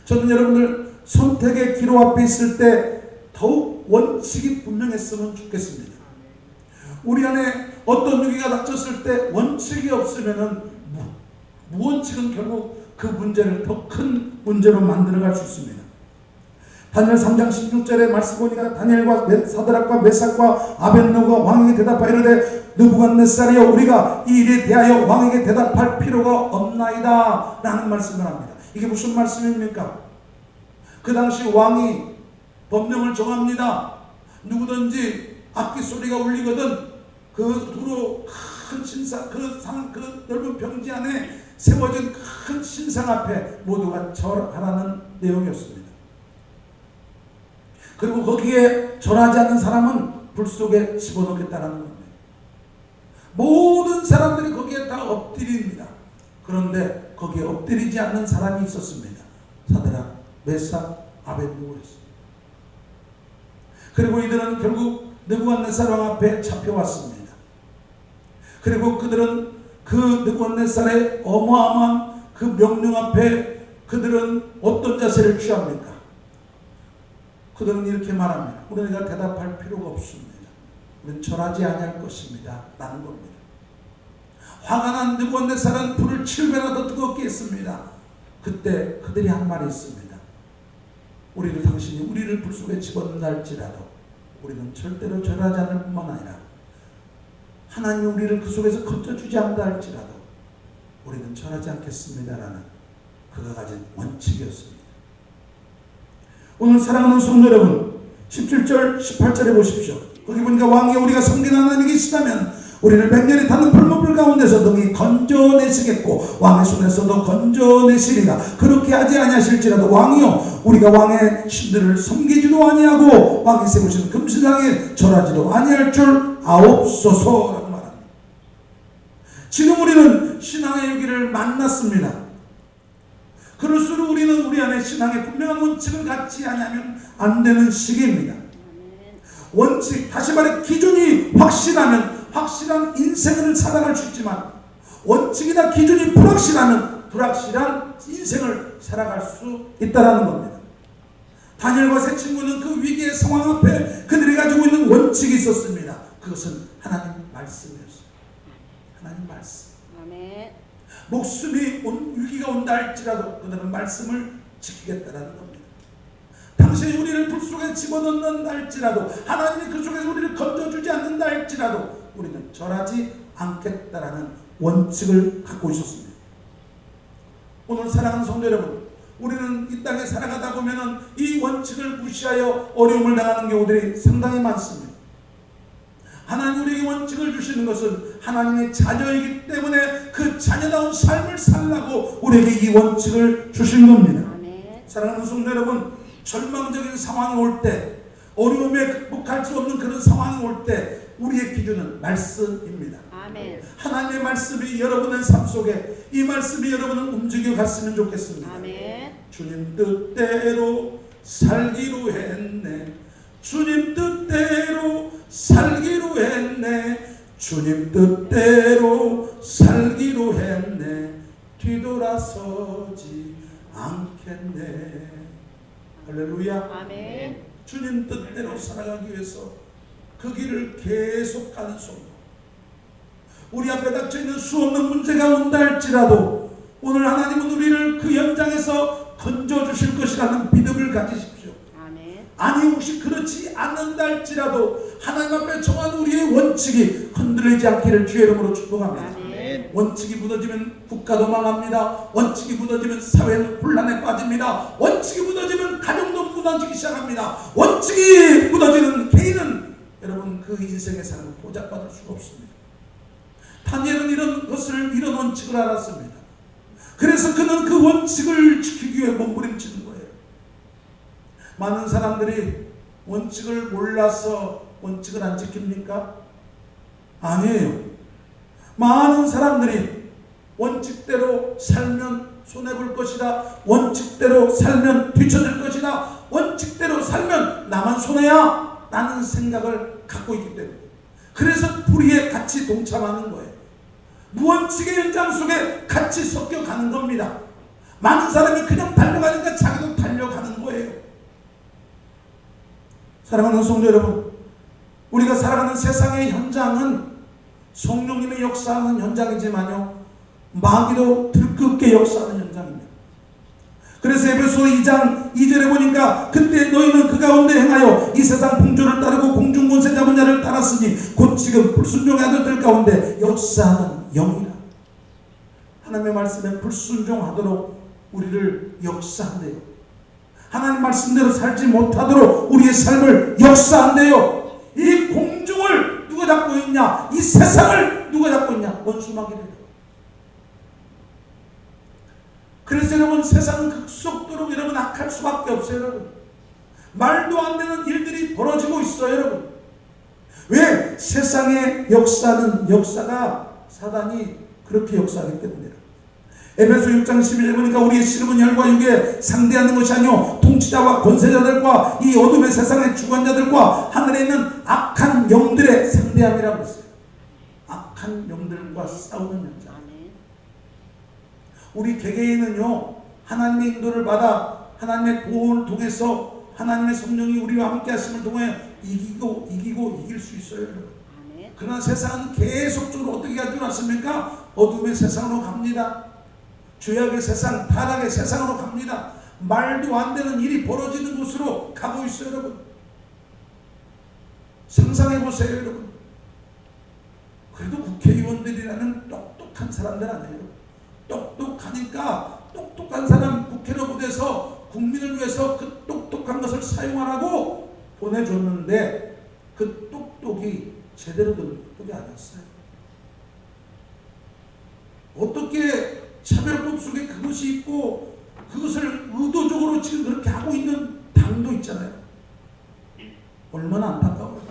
저는 여러분들 선택의 기로 앞에 있을 때 더욱 원칙이 분명했으면 좋겠습니다. 우리 안에 어떤 위기가 닥쳤을 때 원칙이 없으면은 무원칙은 결국 그 문제를 더 큰 문제로 만들어갈 수 있습니다. 다니엘 3장 16절에 말씀 보니까 다니엘과 사드락과 메삭과 아벳느고가 왕에게 대답하여 이르되 느부갓네살이여 우리가 이 일에 대하여 왕에게 대답할 필요가 없나이다 라는 말씀을 합니다. 이게 무슨 말씀입니까? 그 당시 왕이 법령을 정합니다. 누구든지 악기 소리가 울리거든 그 두로 큰 신상 그 넓은 평지 안에 세워진 큰 신상 앞에 모두가 절하라는 내용이었습니다. 그리고 거기에 절하지 않는 사람은 불 속에 집어넣겠다라는 겁니다. 모든 사람들이 거기에 다 엎드립니다. 그런데 거기에 엎드리지 않는 사람이 있었습니다. 사드락, 메삭, 아벳느고였습니다. 그리고 이들은 결국 느부갓네살 왕 앞에 잡혀왔습니다. 그리고 그들은 그 느부갓네살의 어마어마한 그 명령 앞에 그들은 어떤 자세를 취합니까? 그들은 이렇게 말합니다. 우리가 대답할 필요가 없습니다. 우리는 절하지 아니할 것입니다. 라는 겁니다. 화가 난 느부갓네살은 불을 7배나 더 뜨겁게 했습니다. 그때 그들이 한 말이 있습니다. 당신이 우리를 불 속에 집어넣는다 할지라도 우리는 절대로 절하지 않을 뿐만 아니라 하나님이 우리를 그 속에서 건져주지 않는다 할지라도 우리는 절하지 않겠습니다라는 그가 가진 원칙이었습니다. 오늘 사랑하는 성도 여러분 17절 18절에 보십시오. 거기 보니까 왕이 우리가 섬기는 하나님이 계시다면 우리를 맹렬히 타는 불못불 가운데서 능히 건져내시겠고 왕의 손에서도 건져내시리라. 그렇게 하지 아니하실지라도 왕이요 우리가 왕의 신들을 섬기지도 아니하고 왕이 세우시는 금신상에 절하지도 아니할 줄 아옵소서라고 말합니다. 지금 우리는 신앙의 위기를 만났습니다. 그럴수록 우리는 우리 안에 신앙의 분명한 원칙을 갖지 않으면 안 되는 시기입니다. 원칙, 다시 말해 기준이 확실하면 확실한 인생을 살아갈 수 있지만 원칙이나 기준이 불확실하면 불확실한 인생을 살아갈 수 있다는 겁니다. 다니엘과 세 친구는 그 위기의 상황 앞에 그들이 가지고 있는 원칙이 있었습니다. 그것은 하나님 말씀이었습니다. 하나님 말씀.
아멘.
목숨이 위기가 온다 할지라도 그들은 말씀을 지키겠다라는 겁니다. 당신이 우리를 불 속에 집어넣는다 할지라도 하나님이 그 속에서 우리를 건져주지 않는다 할지라도 우리는 절하지 않겠다라는 원칙을 갖고 있었습니다. 오늘 사랑하는 성도 여러분, 우리는 이 땅에 살아가다 보면은 이 원칙을 무시하여 어려움을 당하는 경우들이 상당히 많습니다. 하나님 우리에게 원칙을 주시는 것은 하나님의 자녀이기 때문에 그 자녀다운 삶을 살라고 우리에게 이 원칙을 주신 겁니다.
아멘.
사랑하는 성도 여러분, 절망적인 상황이 올 때, 어려움에 극복할 수 없는 그런 상황이 올 때 우리의 기준은 말씀입니다.
아멘.
하나님의 말씀이 여러분의 삶 속에 이 말씀이 여러분을 움직여 갔으면 좋겠습니다.
아멘.
주님 뜻대로 살기로 했네. 주님 뜻대로 살기로 했네. 주님 뜻대로 살기로 했네. 뒤돌아서지 않겠네. 할렐루야.
아멘.
주님 뜻대로 살아가기 위해서 그 길을 계속 가는 성도, 우리 앞에 닥쳐있는 수없는 문제가 온다 할지라도 오늘 하나님은 우리를 그 현장에서 건져주실 것이라는 믿음을 가지십시오.
아멘.
아니 혹시 그렇지 않는다 할지라도 하나님 앞에 정한 우리의 원칙이 흔들리지 않기를 주의 이름으로 축복합니다.
아멘.
원칙이 무너지면 국가도 망합니다. 원칙이 무너지면 사회는 혼란에 빠집니다. 원칙이 무너지면 가정도 무너지기 시작합니다. 원칙이 무너지는 개인은 여러분 그 인생의 삶을 보장받을 수가 없습니다. 다니엘은 이런 원칙을 알았습니다. 그래서 그는 그 원칙을 지키기 위해 몸부림치는 거예요. 많은 사람들이 원칙을 몰라서 원칙을 안 지킵니까? 아니에요. 많은 사람들이 원칙대로 살면 손해볼 것이다. 원칙대로 살면 뒤처질 것이다. 원칙대로 살면 나만 손해야 라는 생각을 갖고 있기 때문에 그래서 불의에 같이 동참하는 거예요. 무원칙의 현장 속에 같이 섞여가는 겁니다. 많은 사람이 그냥 달려가니까 자기도 달려가는 거예요. 사랑하는 성도 여러분, 우리가 살아가는 세상의 현장은 성령님의 역사하는 현장이지만요 마귀도 들끓게 역사하는 현장입니다. 그래서 에베소 2장 2절에 보니까 그때 너희는 그 가운데 행하여 이 세상 풍조를 따르고 공중권세 잡은 자를 따랐으니 곧 지금 불순종의 아들들 가운데 역사하는 영이라. 하나님의 말씀에 불순종하도록 우리를 역사한대요. 하나님 말씀대로 살지 못하도록 우리의 삶을 역사한대요. 이 공중을 누가 잡고 있냐? 이 세상을 누가 잡고 있냐? 원수마귀래요. 그래서 여러분, 세상은 급속도로 여러분 악할 수밖에 없어요. 여러분, 말도 안 되는 일들이 벌어지고 있어요. 여러분, 왜? 세상의 역사가 사단이 그렇게 역사하기 때문이에요. 에베소 6장 11절에 보니까 우리의 씨름은 혈과 육에 상대하는 것이 아니요 통치자와 권세자들과 이 어둠의 세상의 주관자들과 하늘에 있는 악한 영들의 상대함이라고 했어요. 악한 영들과 싸우는 현장. 우리 개개인은요, 하나님의 인도를 받아 하나님의 도움을 통해서 하나님의 성령이 우리와 함께 하심을 통해 이기고 이길 수 있어요. 여러분. 그러나 세상은 계속적으로 어떻게 가지고 왔습니까? 어둠의 세상으로 갑니다. 죄악의 세상, 타락의 세상으로 갑니다. 말도 안 되는 일이 벌어지는 곳으로 가고 있어요. 여러분, 상상해 보세요. 여러분, 그래도 국회의원들이라는 똑똑한 사람들 아니에요. 똑똑하니까 똑똑한 사람 국회로 보내서 국민을 위해서 그 똑똑한 것을 사용하라고 보내줬는데 그 똑똑이 제대로 된 똑똑이 아니었어요. 어떻게 차별법 속에 그것이 있고 그것을 의도적으로 지금 그렇게 하고 있는 당도 있잖아요. 얼마나 안타까워요.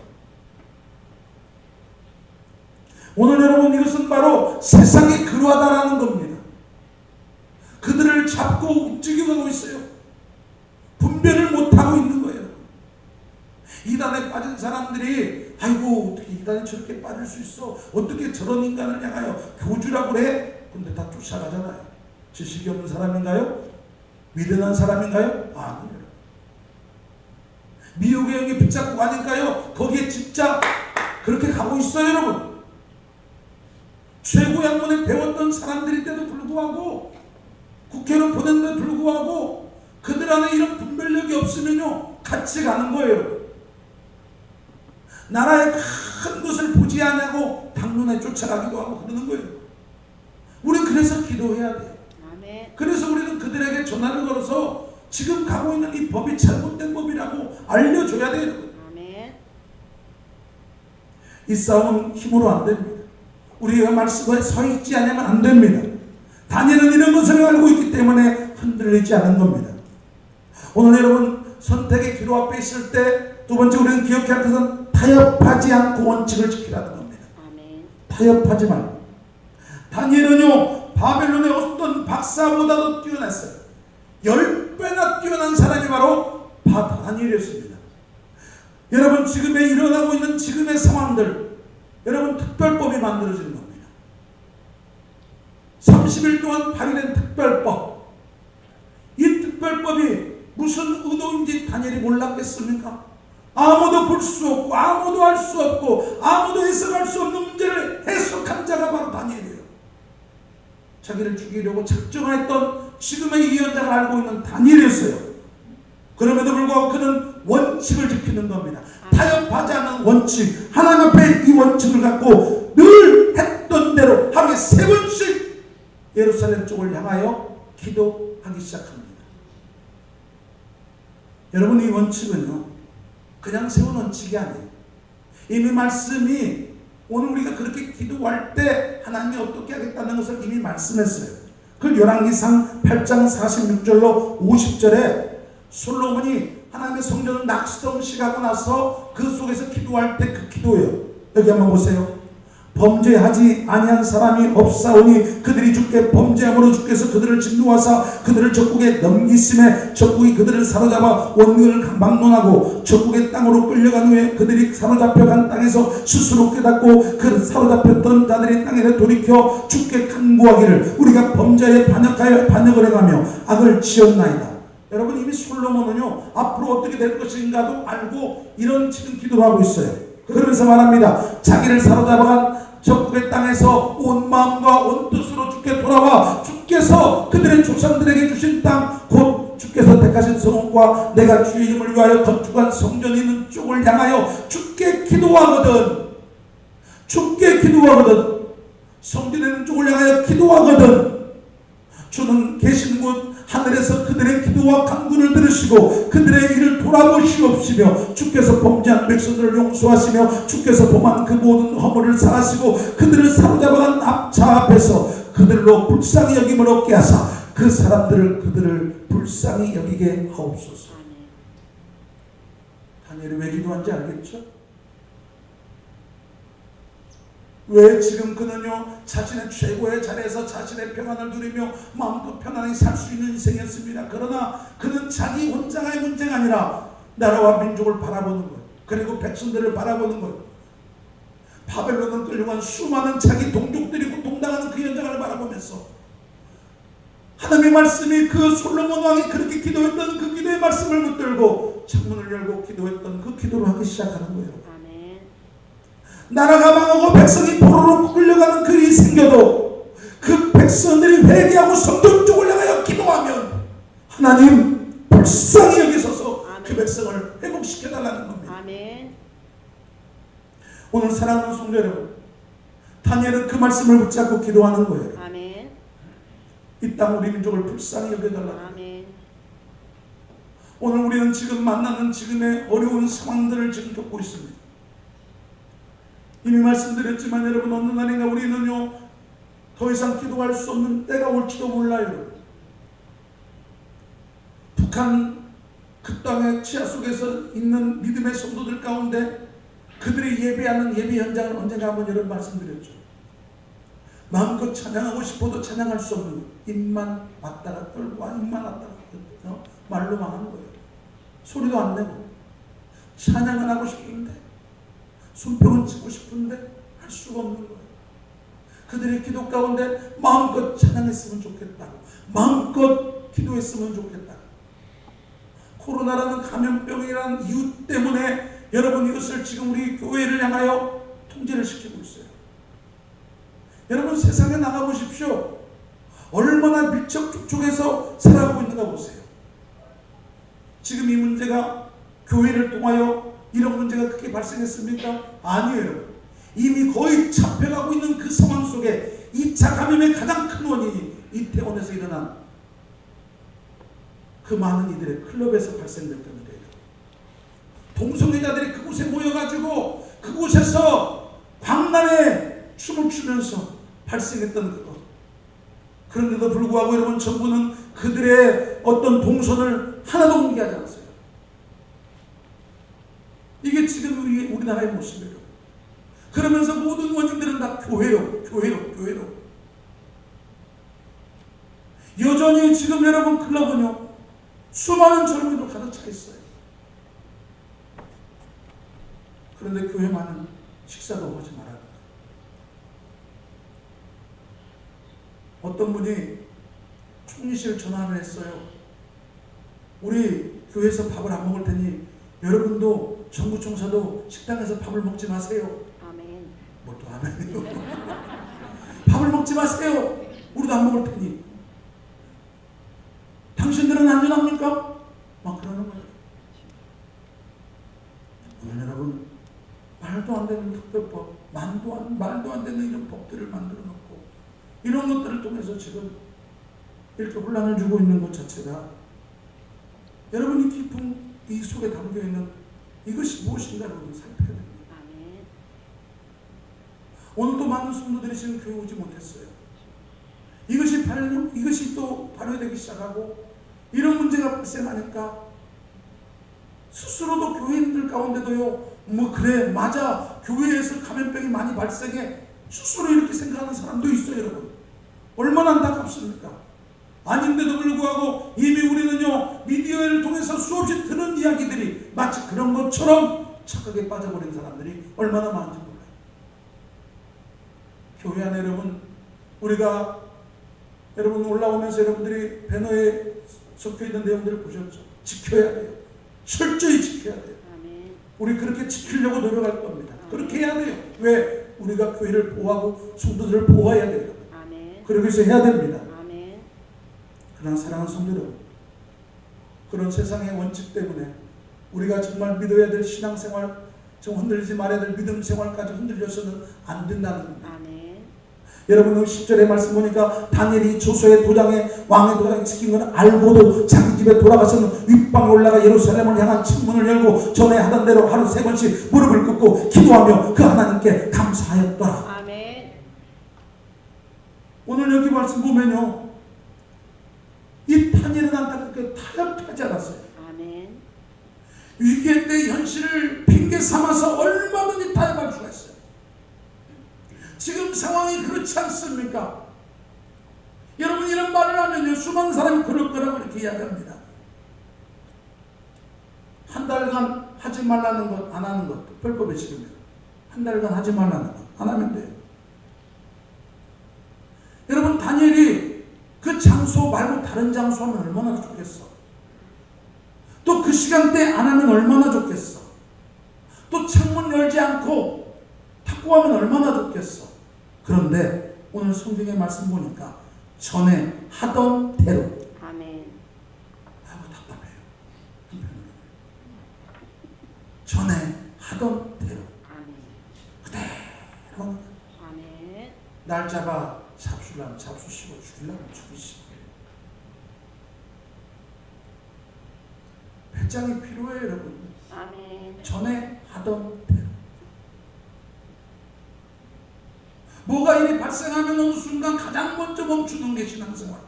오늘 여러분, 이것은 바로 세상이 그러하다라는 겁니다. 그들을 잡고 움직여가고 있어요. 분별을 못하고 있는 거예요. 이단에 빠진 사람들이 아이고 어떻게 이단에 저렇게 빠질 수 있어, 어떻게 저런 인간을 향하여 교주라고 해. 근데 다 쫓아가잖아요. 지식이 없는 사람인가요? 미련한 사람인가요? 아니에요. 미혹의 영이 붙잡고 가니까요 거기에 진짜 그렇게 가고 있어요. 여러분, 최고 양문에 배웠던 사람들인데도 불구하고, 국회로 보낸데도 불구하고 그들 안에 이런 분별력이 없으면요 같이 가는 거예요. 나라의 큰 것을 보지 않냐고 당론에 쫓아가기도 하고 그러는 거예요. 우리는 그래서 기도해야 돼요. 그래서 우리는 그들에게 전화를 걸어서 지금 가고 있는 이 법이 잘못된 법이라고 알려줘야 돼요. 이 싸움은 힘으로 안 됩니다. 우리가 말씀에 서 있지 않으면 안 됩니다. 다니엘은 이런 것을 알고 있기 때문에 흔들리지 않은 겁니다. 오늘 여러분, 선택의 기로 앞에 있을 때 두 번째 우리는 기억해야 할 것은 타협하지 않고 원칙을 지키라는 겁니다. 타협하지 말고. 다니엘은요 바벨론의 어떤 박사보다도 뛰어났어요. 10배나 뛰어난 사람이 바로 다니엘이었습니다. 여러분, 지금에 일어나고 있는 지금의 상황들, 여러분, 특별법이 만들어지는 겁니다. 30일 동안 발의된 특별법. 이 특별법이 무슨 의도인지 다니엘이 몰랐겠습니까? 아무도 볼 수 없고 아무도 알 수 없고 아무도 해석할 수 없는 문제를 해석한 자가 바로 다니엘이에요. 자기를 죽이려고 작정했던 지금의 이 현장을 알고 있는 다니엘이었어요. 그럼에도 불구하고 그는 원칙을 지키는 겁니다. 타협하지 않는 원칙, 하나님 앞에 이 원칙을 갖고 늘 했던 대로 하루에 3번씩 예루살렘 쪽을 향하여 기도하기 시작합니다. 여러분, 이 원칙은요 그냥 세운 원칙이 아니에요. 이미 말씀이 오늘 우리가 그렇게 기도할 때 하나님이 어떻게 하겠다는 것을 이미 말씀했어요. 그 열왕기상 8장 46절로 50절에 솔로몬이 하나님의 성전을 낙성식하고 나서 그 속에서 기도할 때 그 기도예요. 여기 한번 보세요. 범죄하지 아니한 사람이 없사오니 그들이 주께 범죄함으로 주께서 그들을 진노하사 그들을 적국에 넘기심에 적국이 그들을 사로잡아 원근을 막론하고 적국의 땅으로 끌려간 후에 그들이 사로잡혀간 땅에서 스스로 깨닫고 그 사로잡혔던 자들의 땅에 돌이켜 주께 간구하기를 우리가 범죄에 반역을 해가며 악을 지었나이다. 여러분, 이미 솔로몬은요 앞으로 어떻게 될 것인가도 알고 이런 지금 기도를 하고 있어요. 그러면서 말합니다. 자기를 사로잡아간 적국의 땅에서 온 마음과 온 뜻으로 주께 돌아와 주께서 그들의 조상들에게 주신 땅 곧 택하신 성읍과 내가 주의 이름을 위하여 건축한 성전이 있는 쪽을 향하여 주께 기도하거든. 주께 기도하거든. 성전에 있는 쪽을 향하여 기도하거든. 주는 계신 곳 하늘에서 그들의 기도와 간구를 들으시고 그들의 일을 돌아보시옵시며 주께서 범죄한 백성들을 용서하시며 주께서 범한 그 모든 허물을 사하시고 그들을 사로잡아간 압차 앞에서 그들로 불쌍히 여김을 얻게 하사 그 사람들을 그들을 불쌍히 여기게 하옵소서. 다니엘이 왜 기도한지 알겠죠? 왜 지금 그는요 자신의 최고의 자리에서 자신의 평안을 누리며 마음껏 편안하게 살 수 있는 인생이었습니다. 그러나 그는 자기 혼자의 문제가 아니라 나라와 민족을 바라보는 거예요. 그리고 백성들을 바라보는 거예요. 바벨론을 끌려간 수많은 자기 동족들이 고통당하는 그 현장을 바라보면서 하나님의 말씀이 그 솔로몬 왕이 그렇게 기도했던 그 기도의 말씀을 붙들고 창문을 열고 기도했던 그 기도를 하기 시작하는 거예요. 나라가 망하고 백성이 포로로 끌려가는 그 일이 생겨도 그 백성들이 회개하고 성전 쪽을 향하여 기도하면 하나님 불쌍히 여기소서 그 백성을 회복시켜달라는 겁니다.
아멘.
오늘 사랑하는 성도 여러분, 다니엘은 그 말씀을 붙잡고 기도하는 거예요.
아멘.
이 땅 우리 민족을 불쌍히 여겨달라는 거예요.
아멘.
오늘 우리는 지금 만나는 지금의 어려운 상황들을 지금 겪고 있습니다. 이미 말씀드렸지만 여러분, 어느 날인가 우리는요 더 이상 기도할 수 없는 때가 올지도 몰라요. 북한 그 땅의 치하 속에서 있는 믿음의 성도들 가운데 그들이 예배하는 예배 현장을 언젠가 한번 여러분 말씀드렸죠. 마음껏 찬양하고 싶어도 찬양할 수 없는, 입만 왔다가 떨고 입만 왔다가 말로만 하는 거예요. 소리도 안 내고 찬양은 하고 싶은데 손뼉은 치고 싶은데 할 수가 없는 거예요. 그들의 기도 가운데 마음껏 찬양했으면 좋겠다고, 마음껏 기도했으면 좋겠다고. 코로나라는 감염병이라는 이유 때문에 여러분 이것을 지금 우리 교회를 향하여 통제를 시키고 있어요. 여러분 세상에 나가보십시오. 얼마나 밀접촉촉해서 살아가고 있는가 보세요. 지금 이 문제가 교회를 통하여 이런 문제가 크게 발생했습니까? 아니에요. 이미 거의 잡혀가고 있는 그 상황 속에 2차 감염의 가장 큰 원인이 이태원에서 일어난 그 많은 이들의 클럽에서 발생됐던 일이에요. 동성애자들이 그곳에 모여가지고 그곳에서 광란에 춤을 추면서 발생했던 그것. 그런데도 불구하고 여러분 정부는 그들의 어떤 동선을 하나도 공개하지 않았어요. 이게 지금 우리나라의 모습이에요. 그러면서 모든 원인들은 다 교회로. 여전히 지금 여러분 클럽은요 수많은 젊은이들 가득 차 있어요. 그런데 교회만은 식사도 하지 말아야 돼요. 어떤 분이 총리실 전화를 했어요. 우리 교회에서 밥을 안 먹을 테니 여러분도 정부 총사도 식당에서 밥을 먹지 마세요.
아멘.
뭐 또 아멘이요. 밥을 먹지 마세요. 우리도 안 먹을 테니. 당신들은 안전합니까? 막 그러는 거예요. 오늘 여러분 말도 안 되는 특별법, 말도 안 되는 이런 법들을 만들어 놓고 이런 것들을 통해서 지금 이렇게 혼란을 주고 있는 것 자체가 여러분이 깊은 이 속에 담겨 있는 이것이 무엇인가를 살펴야 됩니다.
아멘.
오늘도 많은 성도들이 지금 교회 오지 못했어요. 이것이 또 발효되기 시작하고 이런 문제가 발생하니까 스스로도 교회인들 가운데도요, 뭐 그래 맞아 교회에서 감염병이 많이 발생해 스스로 이렇게 생각하는 사람도 있어요. 여러분 얼마나 안타깝습니까? 아닌데도 불구하고 이미 우리는요 미디어를 통해서 수없이 들은 이야기들이 마치 그런 것처럼 착각에 빠져버린 사람들이 얼마나 많은지 몰라요. 교회 안에 여러분 우리가 여러분 올라오면서 여러분들이 배너에 적혀있는 내용들을 보셨죠? 지켜야 돼요. 철저히 지켜야 돼요.
아멘.
우리 그렇게 지키려고 노력할 겁니다. 그렇게 해야 돼요. 왜? 우리가 교회를 보호하고 성도들을 보호해야 돼요.
아멘.
그러기 위해서 해야 됩니다.
아멘.
그러나 사랑하는 성도 여러분, 그런 세상의 원칙 때문에 우리가 정말 믿어야 될 신앙생활, 좀 흔들리지 말아야 될 믿음 생활까지 흔들려서는 안 된다는 겁니다.
아멘.
여러분 10절의 말씀 보니까 다니엘이 조서의 도장에 왕의 도장에 찍힌 건 알고도 자기 집에 돌아가서는 윗방에 올라가 예루살렘을 향한 창문을 열고 전에 하던 대로 하루 3번씩 무릎을 꿇고 기도하며 그 하나님께 감사하였더라.
아멘.
오늘 여기 말씀 보면요, 이 다니엘은 안타깝게 타협하지 않았어요.
아멘.
위기의 때 현실을 핑계 삼아서 얼마든지 타협할 수가 있어요. 지금 상황이 그렇지 않습니까? 여러분 이런 말을 하면요, 수많은 사람이 그럴 거라고 이렇게 이야기합니다. 한 달간 하지 말라는 것, 안 하는 것, 불법의 지금이에요. 한 달간 하지 말라는 것, 안 하면 돼요. 여러분 다니엘이 그 장소 말고 다른 장소 하면 얼마나 좋겠어. 또 그 시간대 안 하면 얼마나 좋겠어. 또 창문 열지 않고 탁구하면 얼마나 좋겠어. 그런데 오늘 성경의 말씀 보니까 전에 하던 대로.
아멘.
아이고 답답해요. 전에 하던 대로
아멘.
그대로
아멘.
날 잡아 잡수려면 잡수시고 죽이려면 죽이시고. 배짱이 필요해요 여러분.
아멘.
전에 하던 대로. 뭐가 일이 발생하면 어느 순간 가장 먼저 멈추는 게 신앙생활.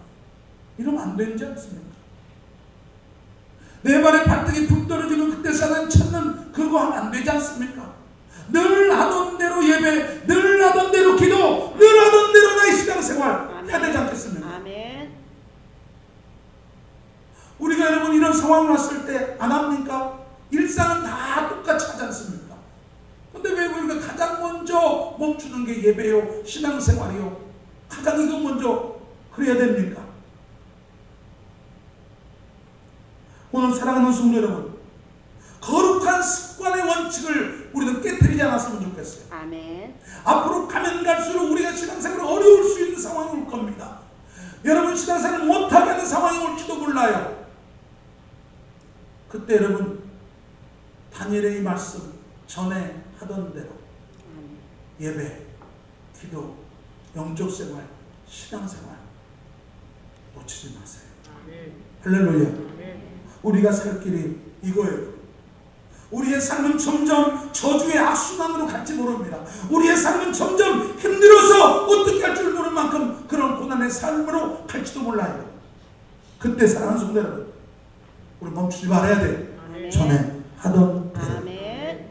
이러면 안 되지 않습니까? 내 발에 발등이 푹 떨어지면 그때 사단 찾는 그거 하면 안 되지 않습니까? 늘 하던 대로 예배, 늘 하던 대로 기도, 늘 하던 대로 나의 신앙생활 해야 되지 않겠습니까?
아멘.
우리가 여러분 이런 상황 왔을 때 안 합니까? 일상은 다 똑같이 하지 않습니까? 근데 왜 우리가 가장 먼저 멈추는 게 예배요, 신앙생활이요? 가장 이거 먼저 그래야 됩니까? 오늘 사랑하는 성도 여러분, 거룩한 습관의 원칙을 우리는 깨뜨리지 않았으면 좋겠어요.
아멘.
앞으로 가면 갈수록 우리가 신앙생활을 어려울 수 있는 상황이 올 겁니다. 여러분 신앙생활을 못하게 하는 상황이 올지도 몰라요. 그때 여러분 다니엘의 이 말씀 전에 하던 대로 예배, 기도, 영적생활, 신앙생활 놓치지 마세요. 할렐루야. 우리가 살 길이 이거예요. 우리의 삶은 점점 저주의 악순환으로 갈지 모릅니다. 우리의 삶은 점점 힘들어서 어떻게 할 줄 모르는 만큼 그런 고난의 삶으로 갈지도 몰라요. 그때 사랑하는 성도 여러분, 우리 멈추지 말아야 돼.
아멘.
전에 하던 대로.
아멘.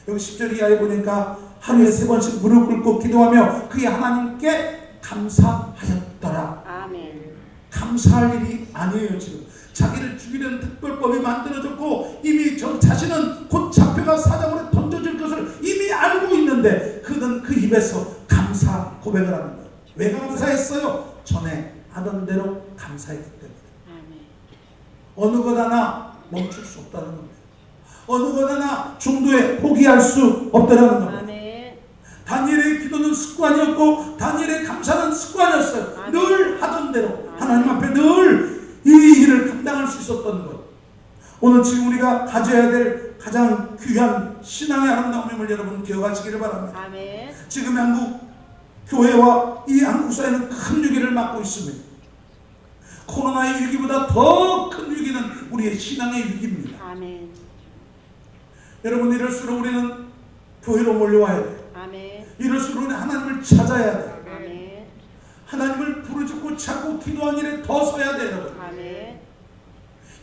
여기 10절 이하에 보니까 하루에 3번씩 무릎 꿇고 기도하며 그의 하나님께 감사하였더라.
아멘.
감사할 일이 아니에요. 지금 자기를 죽이려는 특별법이 만들어졌고 이미 저 자신은 곧 잡혀가 사자굴에 던져질 것을 이미 알고 있는데 그는 그 입에서 감사 고백을 하는 거예요. 왜 감사했어요? 전에 하던 대로 감사했기 때문에.
아멘.
어느 것 하나 멈출 수 없다는 겁니다. 어느 것 하나 중도에 포기할 수 없다는 겁니다.
아멘.
다니엘의 기도는 습관이었고 다니엘의 감사는 습관이었어요.
아멘.
늘 하던 대로
아멘.
하나님 앞에 늘 이 일을 감당할 수 있었던 것. 오늘 지금 우리가 가져야 될 가장 귀한 신앙의 아름다움을 여러분 기억하시기를 바랍니다.
아멘.
지금 한국 교회와 이 한국 사회는 큰 위기를 맞고 있습니다. 코로나의 위기보다 더 큰 위기는 우리의 신앙의 위기입니다.
아멘.
여러분 이럴수록 우리는 교회로 몰려와야 돼요.
아멘.
이럴수록 우리는 하나님을 찾아야 돼요.
아멘.
하나님을 부르짖고 찾고 기도한 일에 더 서야 돼요. 여러분.
아멘.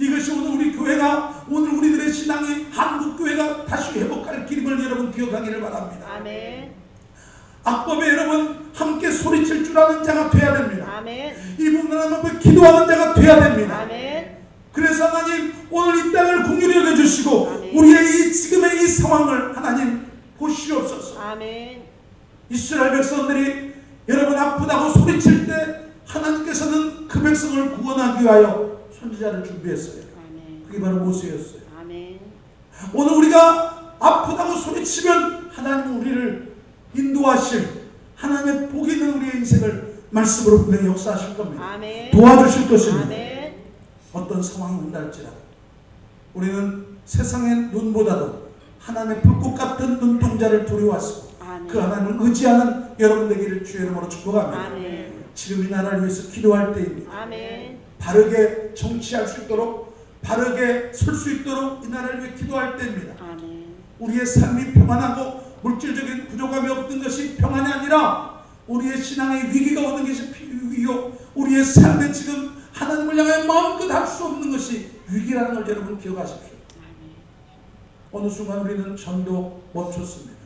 이것이 오늘 우리 교회가 오늘 우리들의 신앙이 한국교회가 다시 회복할 길임을 여러분 기억하기를 바랍니다.
아멘.
악법에 여러분 함께 소리칠 줄 아는 자가 돼야 됩니다.
아멘.
이 부분 하나님 앞에 기도하는 자가 돼야 됩니다.
아멘.
그래서 하나님 오늘 이 땅을 공유히 여겨주시고
아멘.
우리의 이 지금의 이 상황을 하나님 보시옵소서.
아멘.
이스라엘 백성들이 여러분 아프다고 소리칠 때 하나님께서는 그 백성을 구원하기 위하여 선지자를 준비했어요.
아멘.
그게 바로 모세였어요.
아멘.
오늘 우리가 아프다고 소리치면 하나님은 우리를 인도하실 하나님의 복이 있는 우리의 인생을 말씀으로 분명히 역사하실 겁니다.
아멘.
도와주실 것입니다.
아멘.
어떤 상황이 온다 할지라도 우리는 세상의 눈보다도 하나님의 불꽃 같은 눈동자를 두려워하시고
아멘.
그 하나님을 의지하는 여러분 되기를 주의 이름으로 축복합니다.
아멘.
지금 이 나라를 위해서 기도할 때입니다.
아멘.
바르게 정치할 수 있도록, 바르게 설 수 있도록 이 나라를 위해 기도할 때입니다.
아멘.
우리의 삶이 평안하고 물질적인 부족함이 없는 것이 평안이 아니라 우리의 신앙의 위기가 오는 것이 위기요, 우리의 삶에 지금 하나님을 향해 마음껏 할 수 없는 것이 위기라는 걸 여러분 기억하십시오. 어느 순간 우리는 전도 멈췄습니다.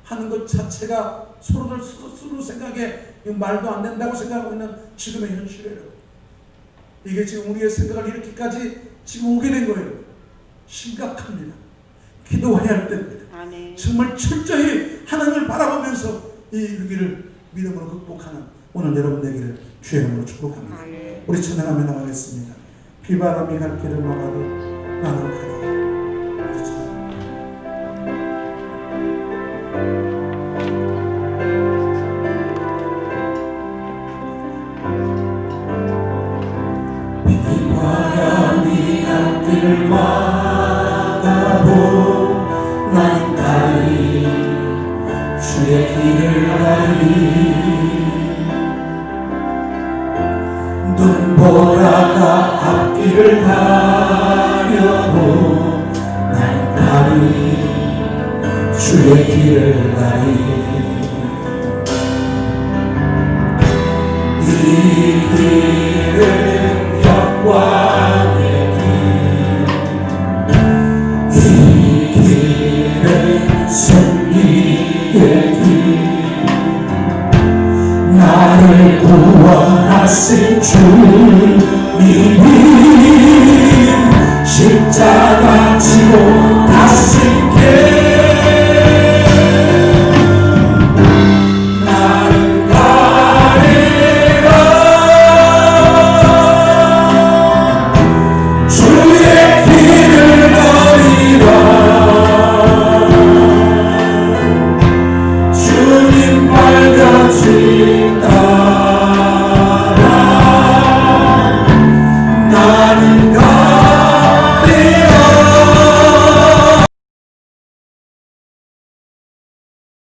하는 것 자체가 서로들 스스로 생각에 말도 안 된다고 생각하고 있는 지금의 현실이에요. 이게 지금 우리의 생각을 이렇게까지 지금 오게 된 거예요. 심각합니다. 기도해야 할 때입니다.
아멘.
정말 철저히 하나님을 바라보면서 이 위기를 믿음으로 극복하는 오늘 여러분 되기를 주의 이름으로 축복합니다.
아멘.
우리 찬양하며 나가겠습니다. 비바람이 갈 길을 막아도 나는 가리. 우리 찬양.
바람이 갈 길을 막아도 나는 가리 주의 길을 가리 눈보라가 앞길을 가려도 난 가리 주의 길을 가리 이 길은 영광의 길, 이 길은 승리의 길, 나를 구원하신 주님이 십자가